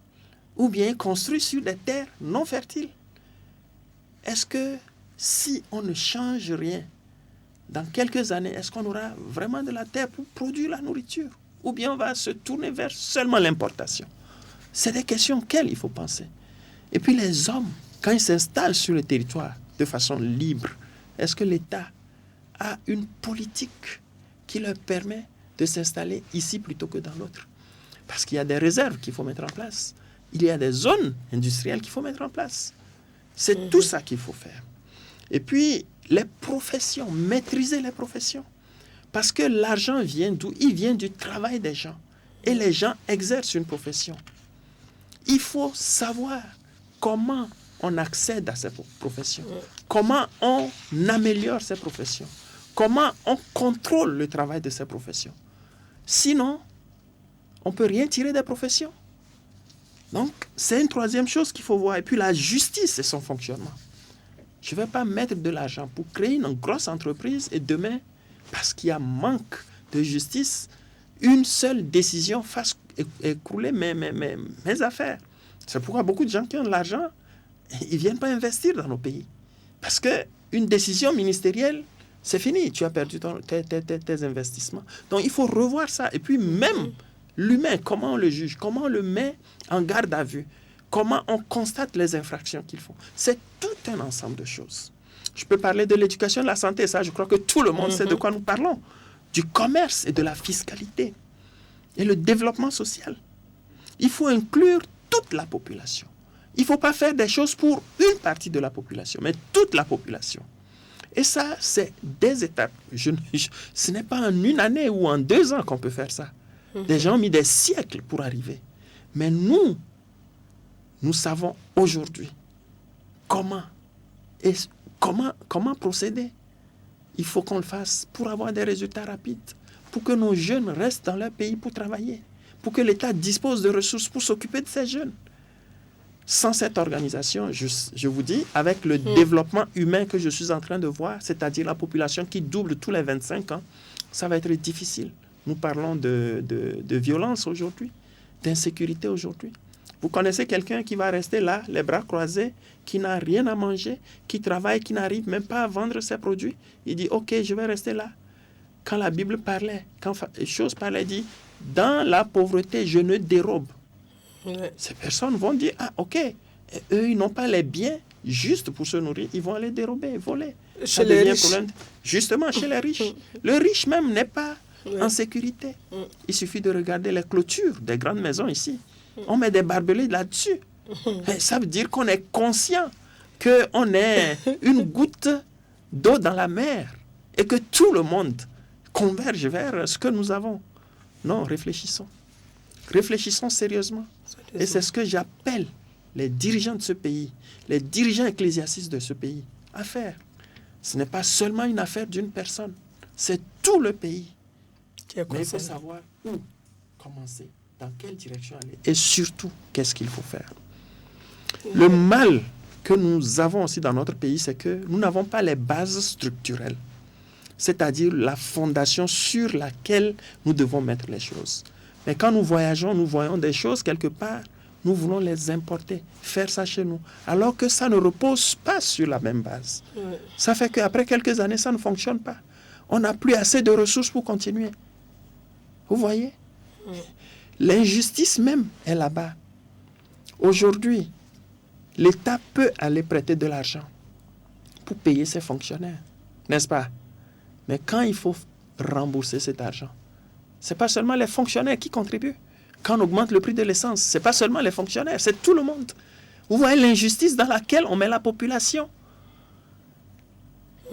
ou bien il construit sur des terres non fertiles? Est-ce que si on ne change rien, dans quelques années, est-ce qu'on aura vraiment de la terre pour produire la nourriture? Ou bien on va se tourner vers seulement l'importation? C'est des questions auxquelles il faut penser. Et puis les hommes, quand ils s'installent sur le territoire de façon libre, est-ce que l'État a une politique qui leur permet de s'installer ici plutôt que dans l'autre? Parce qu'il y a des réserves qu'il faut mettre en place. Il y a des zones industrielles qu'il faut mettre en place. C'est tout ça qu'il faut faire. Et puis, les professions, maîtriser les professions. Parce que l'argent vient d'où? Il vient du travail des gens. Et les gens exercent une profession. Il faut savoir comment on accède à ces professions. Comment on améliore ces professions. Comment on contrôle le travail de ces professions. Sinon, on ne peut rien tirer des professions. Donc, c'est une troisième chose qu'il faut voir. Et puis, la justice et son fonctionnement. Je ne vais pas mettre de l'argent pour créer une grosse entreprise et demain, parce qu'il y a manque de justice, une seule décision fasse écrouler mes affaires. C'est pourquoi beaucoup de gens qui ont de l'argent, ils ne viennent pas investir dans nos pays. Parce qu'une décision ministérielle, c'est fini. Tu as perdu tes investissements. Donc, il faut revoir ça. Et puis, même l'humain, comment on le juge, comment on le met en garde à vue, comment on constate les infractions qu'ils font. C'est tout un ensemble de choses. Je peux parler de l'éducation, de la santé, ça, je crois que tout le monde sait de quoi nous parlons. Du commerce et de la fiscalité. Et le développement social. Il faut inclure toute la population. Il ne faut pas faire des choses pour une partie de la population, mais toute la population. Et ça, c'est des étapes. Ce n'est pas en une année ou en 2 ans qu'on peut faire ça. Des gens ont mis des siècles pour arriver. Mais nous savons aujourd'hui comment procéder. Il faut qu'on le fasse pour avoir des résultats rapides, pour que nos jeunes restent dans leur pays pour travailler, pour que l'État dispose de ressources pour s'occuper de ces jeunes. Sans cette organisation, je vous dis, avec le développement humain que je suis en train de voir, c'est-à-dire la population qui double tous les 25 ans, ça va être difficile. Nous parlons de violence aujourd'hui, d'insécurité aujourd'hui. Vous connaissez quelqu'un qui va rester là, les bras croisés, qui n'a rien à manger, qui travaille, qui n'arrive même pas à vendre ses produits. Il dit, OK, je vais rester là. Quand la Bible parlait, quand les choses parlaient, il dit, dans la pauvreté, je ne dérobe. Ouais. Ces personnes vont dire, ah, OK, et eux, ils n'ont pas les biens juste pour se nourrir, ils vont aller dérober, voler. Chez les riches. Justement, chez les riches. Le riche même n'est pas en sécurité. Mm. Il suffit de regarder les clôtures des grandes maisons ici. On met des barbelés là-dessus. Et ça veut dire qu'on est conscient qu'on est une goutte d'eau dans la mer et que tout le monde converge vers ce que nous avons. Non, réfléchissons. Réfléchissons sérieusement. Et c'est ce que j'appelle les dirigeants de ce pays, les dirigeants ecclésiastiques de ce pays à faire. Ce n'est pas seulement une affaire d'une personne, c'est tout le pays. Mais il faut savoir où commencer, dans quelle direction aller. Et surtout, qu'est-ce qu'il faut faire. Le mal que nous avons aussi dans notre pays, c'est que nous n'avons pas les bases structurelles, c'est-à-dire la fondation sur laquelle nous devons mettre les choses. Mais quand nous voyageons, nous voyons des choses quelque part, nous voulons les importer, faire ça chez nous, alors que ça ne repose pas sur la même base. Ça fait qu'après quelques années, ça ne fonctionne pas. On n'a plus assez de ressources pour continuer. Vous voyez? L'injustice même est là-bas. Aujourd'hui, l'État peut aller prêter de l'argent pour payer ses fonctionnaires, n'est-ce pas? Mais quand il faut rembourser cet argent, ce n'est pas seulement les fonctionnaires qui contribuent. Quand on augmente le prix de l'essence, ce n'est pas seulement les fonctionnaires, c'est tout le monde. Vous voyez l'injustice dans laquelle on met la population.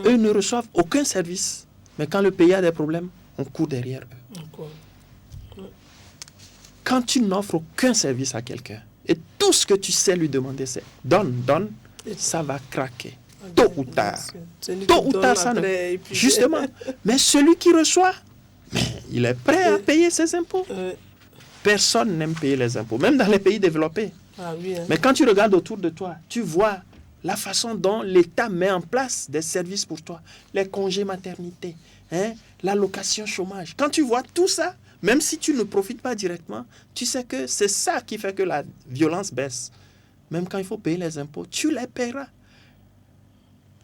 Eux ne reçoivent aucun service. Mais quand le pays a des problèmes, on court derrière eux. Quand tu n'offres aucun service à quelqu'un, et tout ce que tu sais lui demander, c'est donne, ça va craquer. Tôt ou tard. Tôt ou tard, ça ne... Justement. Mais celui qui reçoit, mais il est prêt à payer ses impôts. Personne n'aime payer les impôts, même dans les pays développés. Mais quand tu regardes autour de toi, tu vois la façon dont l'État met en place des services pour toi. Les congés maternité, l'allocation chômage. Quand tu vois tout ça, même si tu ne profites pas directement, tu sais que c'est ça qui fait que la violence baisse. Même quand il faut payer les impôts, tu les paieras.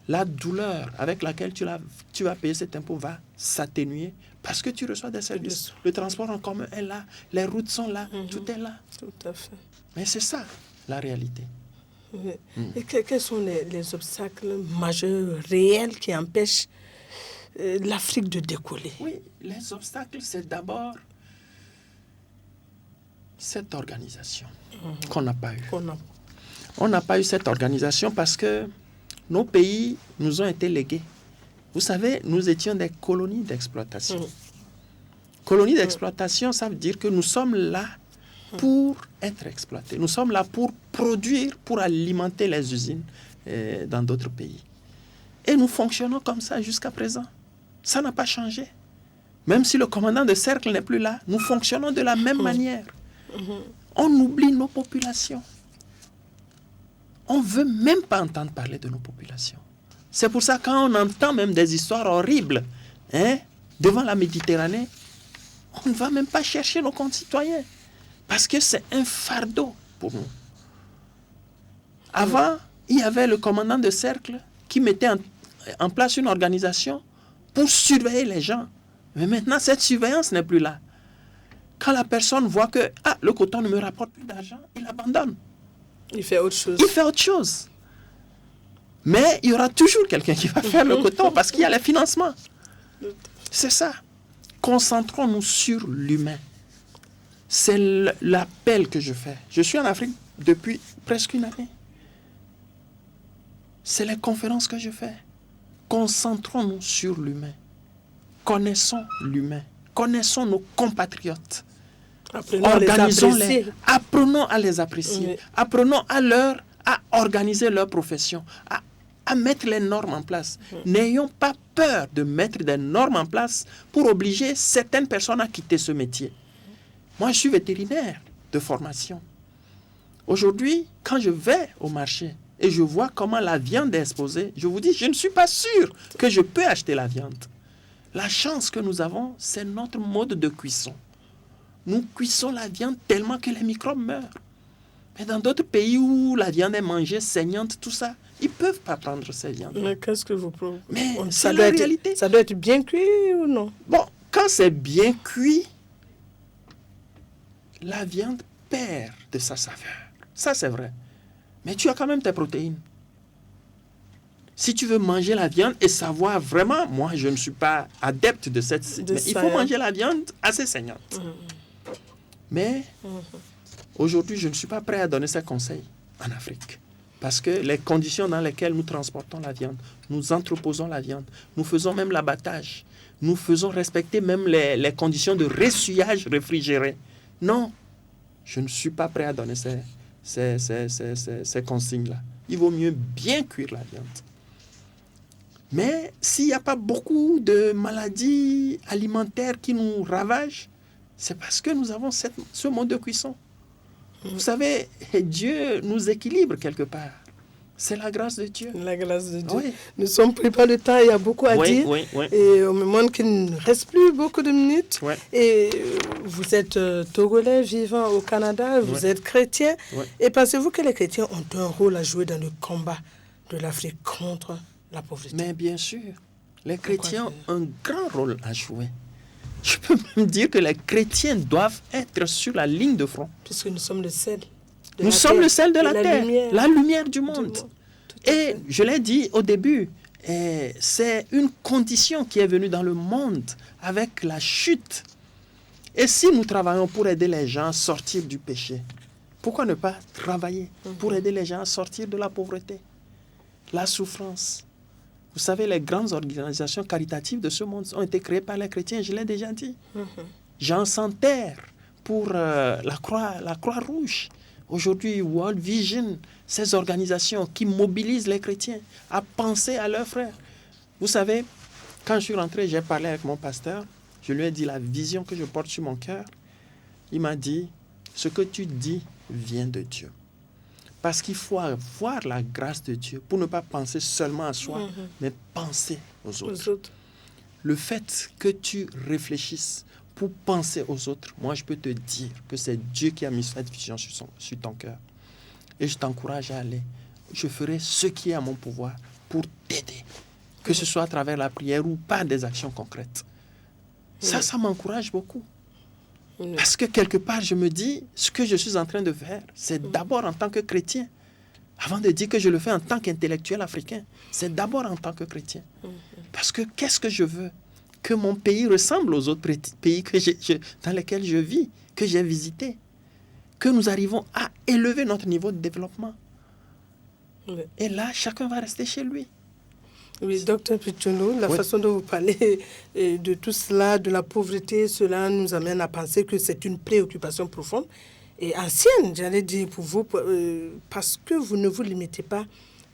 La douleur avec laquelle tu vas payer cet impôt va s'atténuer parce que tu reçois des services. Le transport en commun est là, les routes sont là, tout est là. Tout à fait. Mais c'est ça, la réalité. Oui. Et quels sont les obstacles majeurs, réels, qui empêchent l'Afrique de décoller? Oui, les obstacles, c'est d'abord cette organisation qu'on n'a pas eue. On n'a pas eu cette organisation parce que nos pays nous ont été légués. Vous savez, nous étions des colonies d'exploitation. Colonies d'exploitation, ça veut dire que nous sommes là pour être exploités. Nous sommes là pour produire, pour alimenter les usines dans d'autres pays. Et nous fonctionnons comme ça jusqu'à présent. Ça n'a pas changé. Même si le commandant de cercle n'est plus là, nous fonctionnons de la même manière. On oublie nos populations. On ne veut même pas entendre parler de nos populations. C'est pour ça que quand on entend même des histoires horribles devant la Méditerranée, on ne va même pas chercher nos concitoyens. Parce que c'est un fardeau pour nous. Avant, il y avait le commandant de cercle qui mettait en place une organisation pour surveiller les gens. Mais maintenant, cette surveillance n'est plus là. Quand la personne voit que le coton ne me rapporte plus d'argent, il abandonne. Il fait autre chose. Il fait autre chose. Mais il y aura toujours quelqu'un qui va faire le coton parce qu'il y a les financements. C'est ça. Concentrons-nous sur l'humain. C'est l'appel que je fais. Je suis en Afrique depuis presque une année. C'est les conférences que je fais. Concentrons-nous sur l'humain. Connaissons l'humain. Connaissons nos compatriotes. Organisons-les. Apprenons à les apprécier. Oui. Apprenons à organiser leur profession, à mettre les normes en place. N'ayons pas peur de mettre des normes en place pour obliger certaines personnes à quitter ce métier. Moi, je suis vétérinaire de formation. Aujourd'hui, quand je vais au marché et je vois comment la viande est exposée, je vous dis, je ne suis pas sûr que je peux acheter la viande. La chance que nous avons, c'est notre mode de cuisson. Nous cuissons la viande tellement que les microbes meurent. Mais dans d'autres pays où la viande est mangée saignante, tout ça, ils ne peuvent pas prendre ces viandes. Mais qu'est-ce que vous proposez? Mais c'est la réalité. Ça doit être bien cuit ou non? Bon, quand c'est bien cuit, la viande perd de sa saveur. Ça, c'est vrai. Mais tu as quand même tes protéines. Si tu veux manger la viande et savoir vraiment, moi, je ne suis pas adepte de cette... mais il faut manger la viande assez saignante. Mais aujourd'hui, je ne suis pas prêt à donner ces conseils en Afrique. Parce que les conditions dans lesquelles nous transportons la viande, nous entreposons la viande, nous faisons même l'abattage, nous faisons respecter même les conditions de ressuyage réfrigéré. Non, je ne suis pas prêt à donner ces consignes-là. Il vaut mieux bien cuire la viande. Mais s'il n'y a pas beaucoup de maladies alimentaires qui nous ravagent, c'est parce que nous avons ce mode de cuisson. Vous savez, Dieu nous équilibre quelque part. C'est la grâce de Dieu. La grâce de Dieu. Oui. Nous sommes pris par le temps, il y a beaucoup à dire. Oui. Et on me montre qu'il ne reste plus beaucoup de minutes. Oui. Et vous êtes Togolais vivant au Canada, vous êtes chrétien. Oui. Et pensez-vous que les chrétiens ont un rôle à jouer dans le combat de l'Afrique contre la pauvreté? Mais bien sûr, les chrétiens ont un grand rôle à jouer. Je peux même dire que les chrétiens doivent être sur la ligne de front. Puisque nous sommes le sel. Nous sommes le sel de la terre, lumière, la lumière du monde. Et je l'ai dit au début, c'est une condition qui est venue dans le monde avec la chute. Et si nous travaillons pour aider les gens à sortir du péché, pourquoi ne pas travailler pour aider les gens à sortir de la pauvreté, la souffrance? Vous savez, les grandes organisations caritatives de ce monde ont été créées par les chrétiens, je l'ai déjà dit. Jean sans terre pour la Croix-Rouge. Aujourd'hui, World Vision, ces organisations qui mobilisent les chrétiens à penser à leurs frères. Vous savez, quand je suis rentré, j'ai parlé avec mon pasteur. Je lui ai dit la vision que je porte sur mon cœur. Il m'a dit, ce que tu dis vient de Dieu. Parce qu'il faut avoir la grâce de Dieu pour ne pas penser seulement à soi, mais penser aux autres. Le fait que tu réfléchisses pour penser aux autres, moi je peux te dire que c'est Dieu qui a mis cette vision sur ton cœur. Et je t'encourage à aller. Je ferai ce qui est à mon pouvoir pour t'aider. Que ce soit à travers la prière ou par des actions concrètes. Ça m'encourage beaucoup. Parce que quelque part, je me dis, ce que je suis en train de faire, c'est d'abord en tant que chrétien. Avant de dire que je le fais en tant qu'intellectuel africain, c'est d'abord en tant que chrétien. Parce que qu'est-ce que je veux? Que mon pays ressemble aux autres pays dans lesquels je vis, que j'ai visités. Que nous arrivons à élever notre niveau de développement. Et là, chacun va rester chez lui. Oui, docteur Pichono, la façon dont vous parlez de tout cela, de la pauvreté, cela nous amène à penser que c'est une préoccupation profonde et ancienne, j'allais dire, pour vous, parce que vous ne vous limitez pas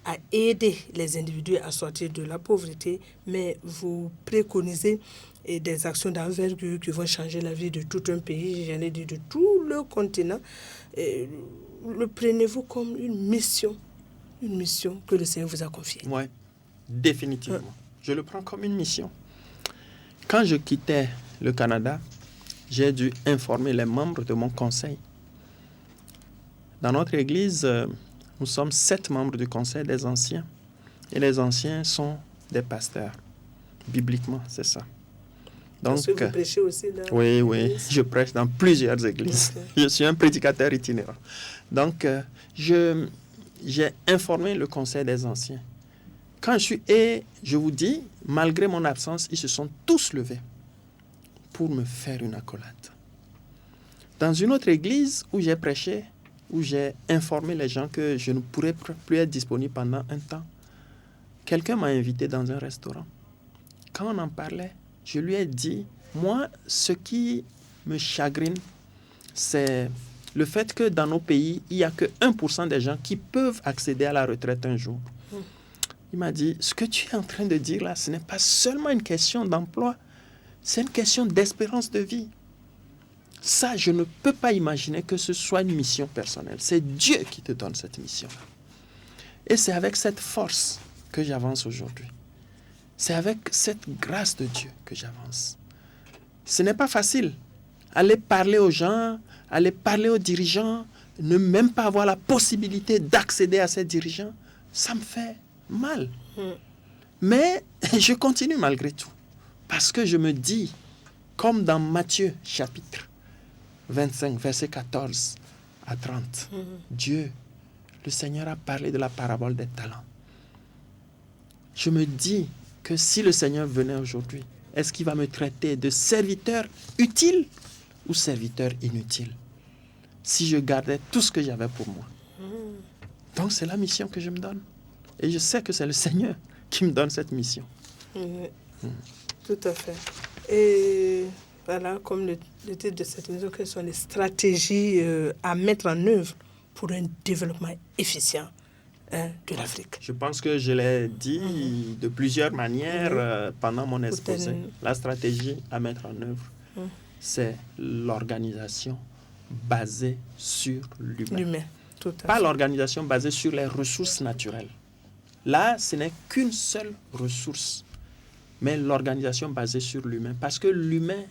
à aider les individus à sortir de la pauvreté, mais vous préconisez des actions d'envergure qui vont changer la vie de tout un pays, j'allais dire de tout le continent. Le prenez-vous comme une mission que le Seigneur vous a confiée? Oui. Définitivement. Je le prends comme une mission. Quand je quittais le Canada, j'ai dû informer les membres de mon conseil. Dans notre église, nous sommes 7 membres du conseil des anciens. Et les anciens sont des pasteurs. Bibliquement, c'est ça. Donc, parce que vous prêchez aussi dans oui, je prêche dans plusieurs églises. Okay. Je suis un prédicateur itinérant. Donc, j'ai informé le conseil des anciens. Je vous dis, malgré mon absence, ils se sont tous levés pour me faire une accolade. Dans une autre église où j'ai prêché, où j'ai informé les gens que je ne pourrais plus être disponible pendant un temps, quelqu'un m'a invité dans un restaurant. Quand on en parlait, je lui ai dit, moi, ce qui me chagrine, c'est le fait que dans nos pays, il n'y a que 1% des gens qui peuvent accéder à la retraite un jour. Il m'a dit, ce que tu es en train de dire là, ce n'est pas seulement une question d'emploi, c'est une question d'espérance de vie. Ça, je ne peux pas imaginer que ce soit une mission personnelle. C'est Dieu qui te donne cette mission-là. Et c'est avec cette force que j'avance aujourd'hui. C'est avec cette grâce de Dieu que j'avance. Ce n'est pas facile. Aller parler aux gens, aller parler aux dirigeants, ne même pas avoir la possibilité d'accéder à ces dirigeants, ça me fait mal. Mais je continue malgré tout. Parce que je me dis, comme dans Matthieu chapitre 25, verset 14 à 30, Dieu, le Seigneur a parlé de la parabole des talents. Je me dis que si le Seigneur venait aujourd'hui, est-ce qu'il va me traiter de serviteur utile ou serviteur inutile? Si je gardais tout ce que j'avais pour moi. Donc c'est la mission que je me donne. Et je sais que c'est le Seigneur qui me donne cette mission. Tout à fait. Et voilà, comme le titre de cette émission, quelles sont les stratégies à mettre en œuvre pour un développement efficient de l'Afrique? Je pense que je l'ai dit de plusieurs manières pendant mon exposé. La stratégie à mettre en œuvre, c'est l'organisation basée sur l'humain. Pas l'organisation basée sur les ressources naturelles. Là, ce n'est qu'une seule ressource, mais l'organisation basée sur l'humain. Parce que l'humain,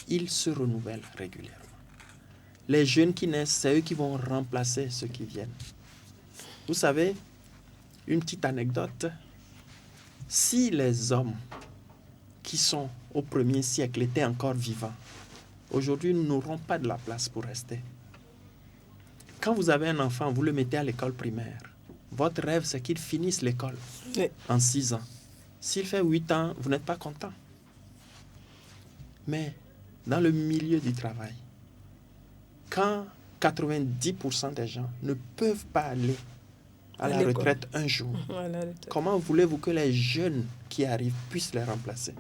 il se renouvelle régulièrement. Les jeunes qui naissent, c'est eux qui vont remplacer ceux qui viennent. Vous savez, une petite anecdote, si les hommes qui sont au 1er siècle étaient encore vivants, aujourd'hui, nous n'aurons pas de la place pour rester. Quand vous avez un enfant, vous le mettez à l'école primaire. Votre rêve, c'est qu'il finisse l'école en 6 ans. S'il fait 8 ans, vous n'êtes pas content. Mais dans le milieu du travail, quand 90% des gens ne peuvent pas aller à la retraite un jour, comment voulez-vous que les jeunes qui arrivent puissent les remplacer?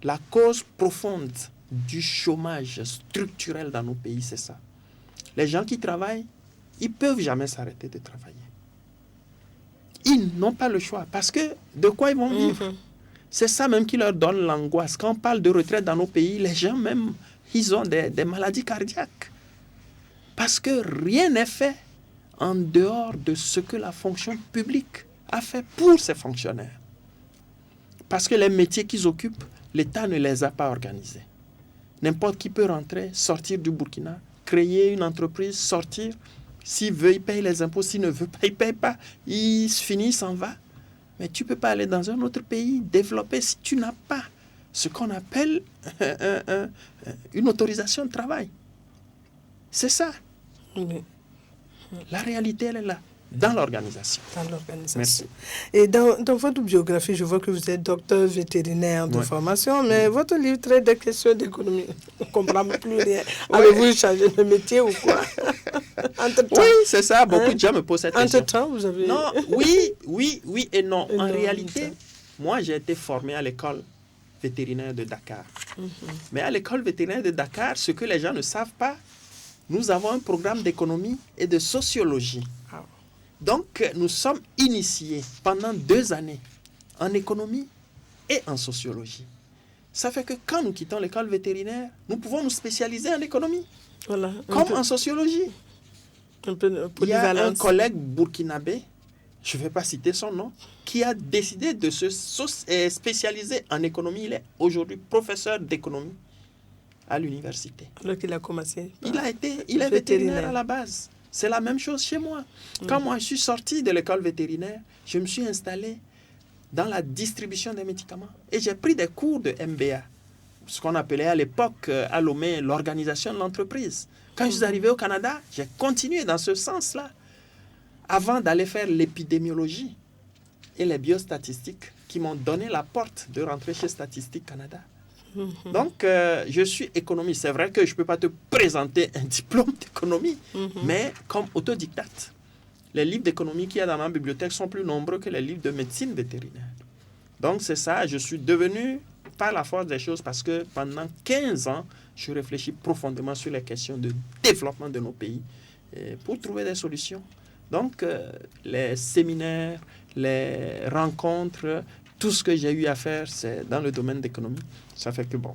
La cause profonde du chômage structurel dans nos pays, c'est ça. Les gens qui travaillent, ils ne peuvent jamais s'arrêter de travailler. Ils n'ont pas le choix parce que de quoi ils vont vivre? C'est ça même qui leur donne l'angoisse. Quand on parle de retraite dans nos pays, les gens même, ils ont des maladies cardiaques. Parce que rien n'est fait en dehors de ce que la fonction publique a fait pour ces fonctionnaires. Parce que les métiers qu'ils occupent, l'État ne les a pas organisés. N'importe qui peut rentrer, sortir du Burkina, créer une entreprise, sortir. S'il veut, il paye les impôts. S'il ne veut pas, il ne paye pas. Il se finit, il s'en va. Mais tu ne peux pas aller dans un autre pays, développer si tu n'as pas ce qu'on appelle une autorisation de travail. C'est ça. Oui. La réalité, elle est là, dans l'organisation. Dans l'organisation. Merci. Et dans votre biographie, je vois que vous êtes docteur vétérinaire de formation, mais votre livre traite des questions d'économie. On ne comprend plus rien. Avez-vous changé de métier ou quoi? Oui, c'est ça. Beaucoup de gens me posent cette question. Entre-temps, vous avez... Non, oui et non. En réalité, moi, j'ai été formé à l'école vétérinaire de Dakar. Mais à l'école vétérinaire de Dakar, ce que les gens ne savent pas, nous avons un programme d'économie et de sociologie. Donc, nous sommes initiés pendant 2 années en économie et en sociologie. Ça fait que quand nous quittons l'école vétérinaire, nous pouvons nous spécialiser en économie, comme en sociologie. Il y a un collègue burkinabé, je ne vais pas citer son nom, qui a décidé de se spécialiser en économie. Il est aujourd'hui professeur d'économie à l'université. Alors qu'il a commencé. Il est vétérinaire à la base. C'est la même chose chez moi. Quand moi je suis sorti de l'école vétérinaire, je me suis installé dans la distribution des médicaments. Et j'ai pris des cours de MBA, ce qu'on appelait à l'époque, à Lomé, l'organisation de l'entreprise. Quand je suis arrivé au Canada, j'ai continué dans ce sens-là, avant d'aller faire l'épidémiologie et les biostatistiques qui m'ont donné la porte de rentrer chez Statistique Canada. Donc, je suis économiste. C'est vrai que je ne peux pas te présenter un diplôme d'économie, mais comme autodidacte. Les livres d'économie qu'il y a dans ma bibliothèque sont plus nombreux que les livres de médecine vétérinaire. Donc, c'est ça. Je suis devenu, par la force des choses, parce que pendant 15 ans, je réfléchis profondément sur les questions de développement de nos pays pour trouver des solutions. Donc, les séminaires, les rencontres, tout ce que j'ai eu à faire, c'est dans le domaine d'économie. Ça fait que bon,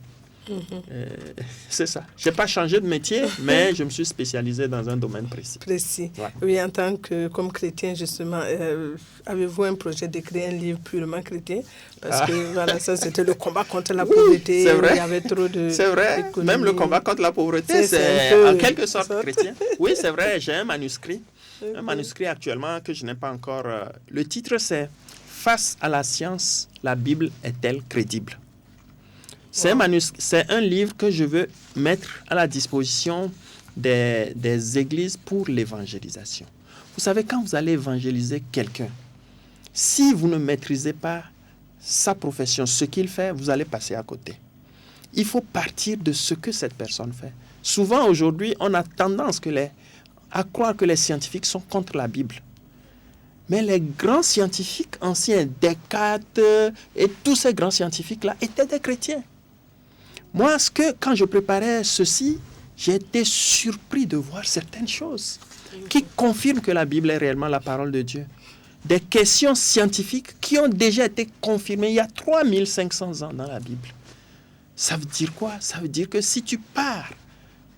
C'est ça. Je n'ai pas changé de métier, mais je me suis spécialisé dans un domaine précis. Précis. Ouais. Oui, en tant que comme chrétien, justement, avez-vous un projet d'écrire un livre purement chrétien? Parce que voilà, ça c'était le combat contre la pauvreté. C'est vrai. Il y avait trop de... C'est vrai. Même le combat contre la pauvreté, c'est en quelque sorte chrétien. Oui, c'est vrai. J'ai un manuscrit. Un manuscrit actuellement que je n'ai pas encore. Le titre, c'est « Face à la science, la Bible est-elle crédible ?» C'est un livre que je veux mettre à la disposition des églises pour l'évangélisation. Vous savez, quand vous allez évangéliser quelqu'un, si vous ne maîtrisez pas sa profession, ce qu'il fait, vous allez passer à côté. Il faut partir de ce que cette personne fait. Souvent, aujourd'hui, on a tendance à croire que les scientifiques sont contre la Bible. Mais les grands scientifiques anciens, Descartes et tous ces grands scientifiques-là, étaient des chrétiens. Moi, quand je préparais ceci, j'ai été surpris de voir certaines choses qui confirment que la Bible est réellement la parole de Dieu. Des questions scientifiques qui ont déjà été confirmées il y a 3500 ans dans la Bible. Ça veut dire quoi? Ça veut dire que si tu pars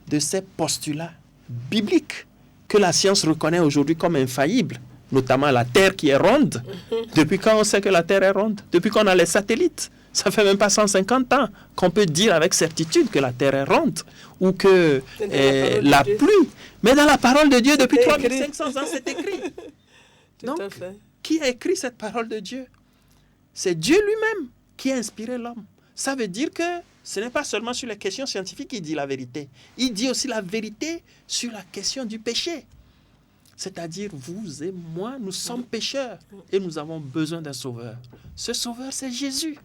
de ces postulats bibliques que la science reconnaît aujourd'hui comme infaillibles, notamment la Terre qui est ronde, depuis quand on sait que la Terre est ronde? Depuis qu'on a les satellites. Ça fait même pas 150 ans qu'on peut dire avec certitude que la Terre est ronde ou que la pluie. Mais dans la parole de Dieu, depuis 3500 ans, c'est écrit. Donc, qui a écrit cette parole de Dieu? C'est Dieu lui-même qui a inspiré l'homme. Ça veut dire que ce n'est pas seulement sur les questions scientifiques qu'il dit la vérité. Il dit aussi la vérité sur la question du péché. C'est-à-dire, vous et moi, nous sommes pécheurs et nous avons besoin d'un sauveur. Ce sauveur, c'est Jésus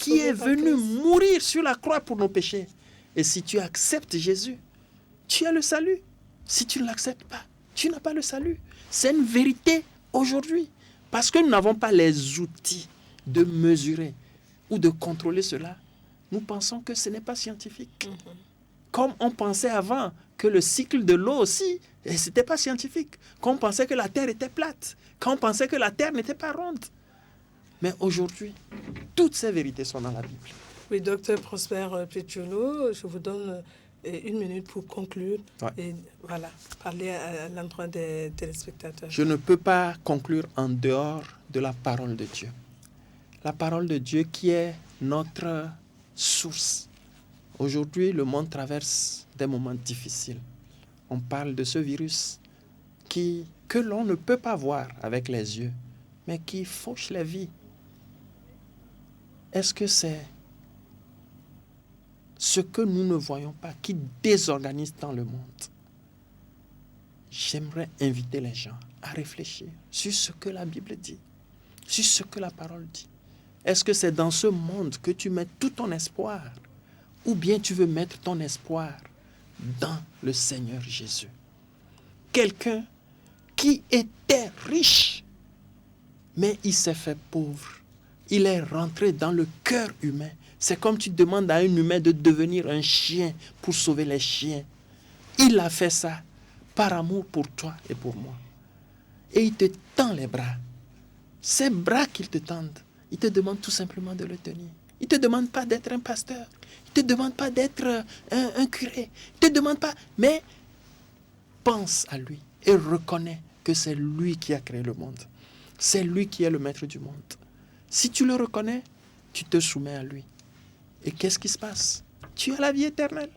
qui est venu mourir sur la croix pour nos péchés. Et si tu acceptes Jésus, tu as le salut. Si tu ne l'acceptes pas, tu n'as pas le salut. C'est une vérité aujourd'hui. Parce que nous n'avons pas les outils de mesurer ou de contrôler cela, nous pensons que ce n'est pas scientifique. Comme on pensait avant que le cycle de l'eau aussi, ce n'était pas scientifique. Quand on pensait que la Terre était plate. Quand on pensait que la Terre n'était pas ronde. Mais aujourd'hui, toutes ces vérités sont dans la Bible. Oui, docteur Prosper Pichulo, je vous donne 1 minute pour conclure. Ouais. Et voilà, parler à l'endroit des téléspectateurs. Je ne peux pas conclure en dehors de la parole de Dieu. La parole de Dieu qui est notre source. Aujourd'hui, le monde traverse des moments difficiles. On parle de ce virus que l'on ne peut pas voir avec les yeux, mais qui fauche les vies. Est-ce que c'est ce que nous ne voyons pas qui désorganise tant le monde? J'aimerais inviter les gens à réfléchir sur ce que la Bible dit, sur ce que la parole dit. Est-ce que c'est dans ce monde que tu mets tout ton espoir? Ou bien tu veux mettre ton espoir dans le Seigneur Jésus? Quelqu'un qui était riche, mais il s'est fait pauvre. Il est rentré dans le cœur humain. C'est comme tu demandes à un humain de devenir un chien pour sauver les chiens. Il a fait ça par amour pour toi et pour moi. Et il te tend les bras. Ces bras qu'il te tend, il te demande tout simplement de le tenir. Il ne te demande pas d'être un pasteur. Il ne te demande pas d'être un curé. Il ne te demande pas. Mais pense à lui et reconnais que c'est lui qui a créé le monde. C'est lui qui est le maître du monde. Si tu le reconnais, tu te soumets à lui. Et qu'est-ce qui se passe? Tu as la vie éternelle.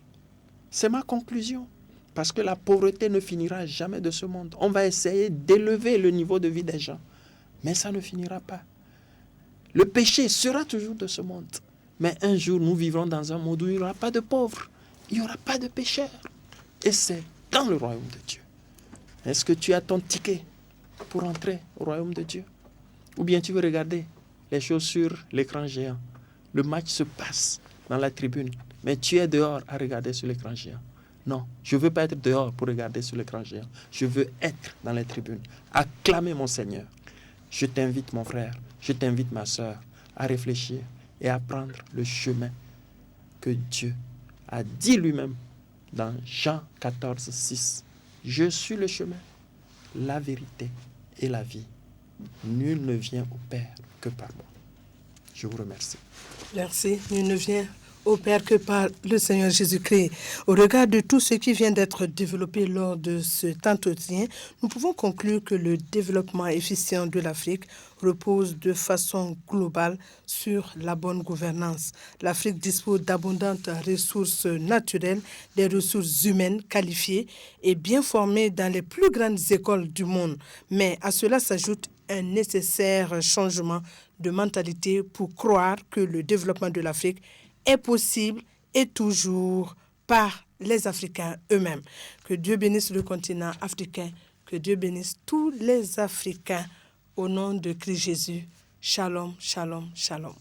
C'est ma conclusion. Parce que la pauvreté ne finira jamais de ce monde. On va essayer d'élever le niveau de vie des gens. Mais ça ne finira pas. Le péché sera toujours de ce monde. Mais un jour, nous vivrons dans un monde où il n'y aura pas de pauvres. Il n'y aura pas de pécheurs. Et c'est dans le royaume de Dieu. Est-ce que tu as ton ticket pour entrer au royaume de Dieu? Ou bien tu veux regarder les choses sur l'écran géant? Le match se passe dans la tribune, mais tu es dehors à regarder sur l'écran géant. Non, je ne veux pas être dehors pour regarder sur l'écran géant. Je veux être dans les tribunes, acclamer mon Seigneur. Je t'invite, mon frère, je t'invite, ma soeur, à réfléchir et à prendre le chemin que Dieu a dit lui-même dans Jean 14, 6. Je suis le chemin, la vérité et la vie. Nul ne vient au Père que par moi. Je vous remercie. Merci. Nul ne vient Ô Père, que par le Seigneur Jésus-Christ, au regard de tout ce qui vient d'être développé lors de cet entretien, nous pouvons conclure que le développement efficient de l'Afrique repose de façon globale sur la bonne gouvernance. L'Afrique dispose d'abondantes ressources naturelles, des ressources humaines qualifiées et bien formées dans les plus grandes écoles du monde. Mais à cela s'ajoute un nécessaire changement de mentalité pour croire que le développement de l'Afrique est possible et toujours par les Africains eux-mêmes. Que Dieu bénisse le continent africain, que Dieu bénisse tous les Africains. Au nom de Christ Jésus, shalom, shalom, shalom.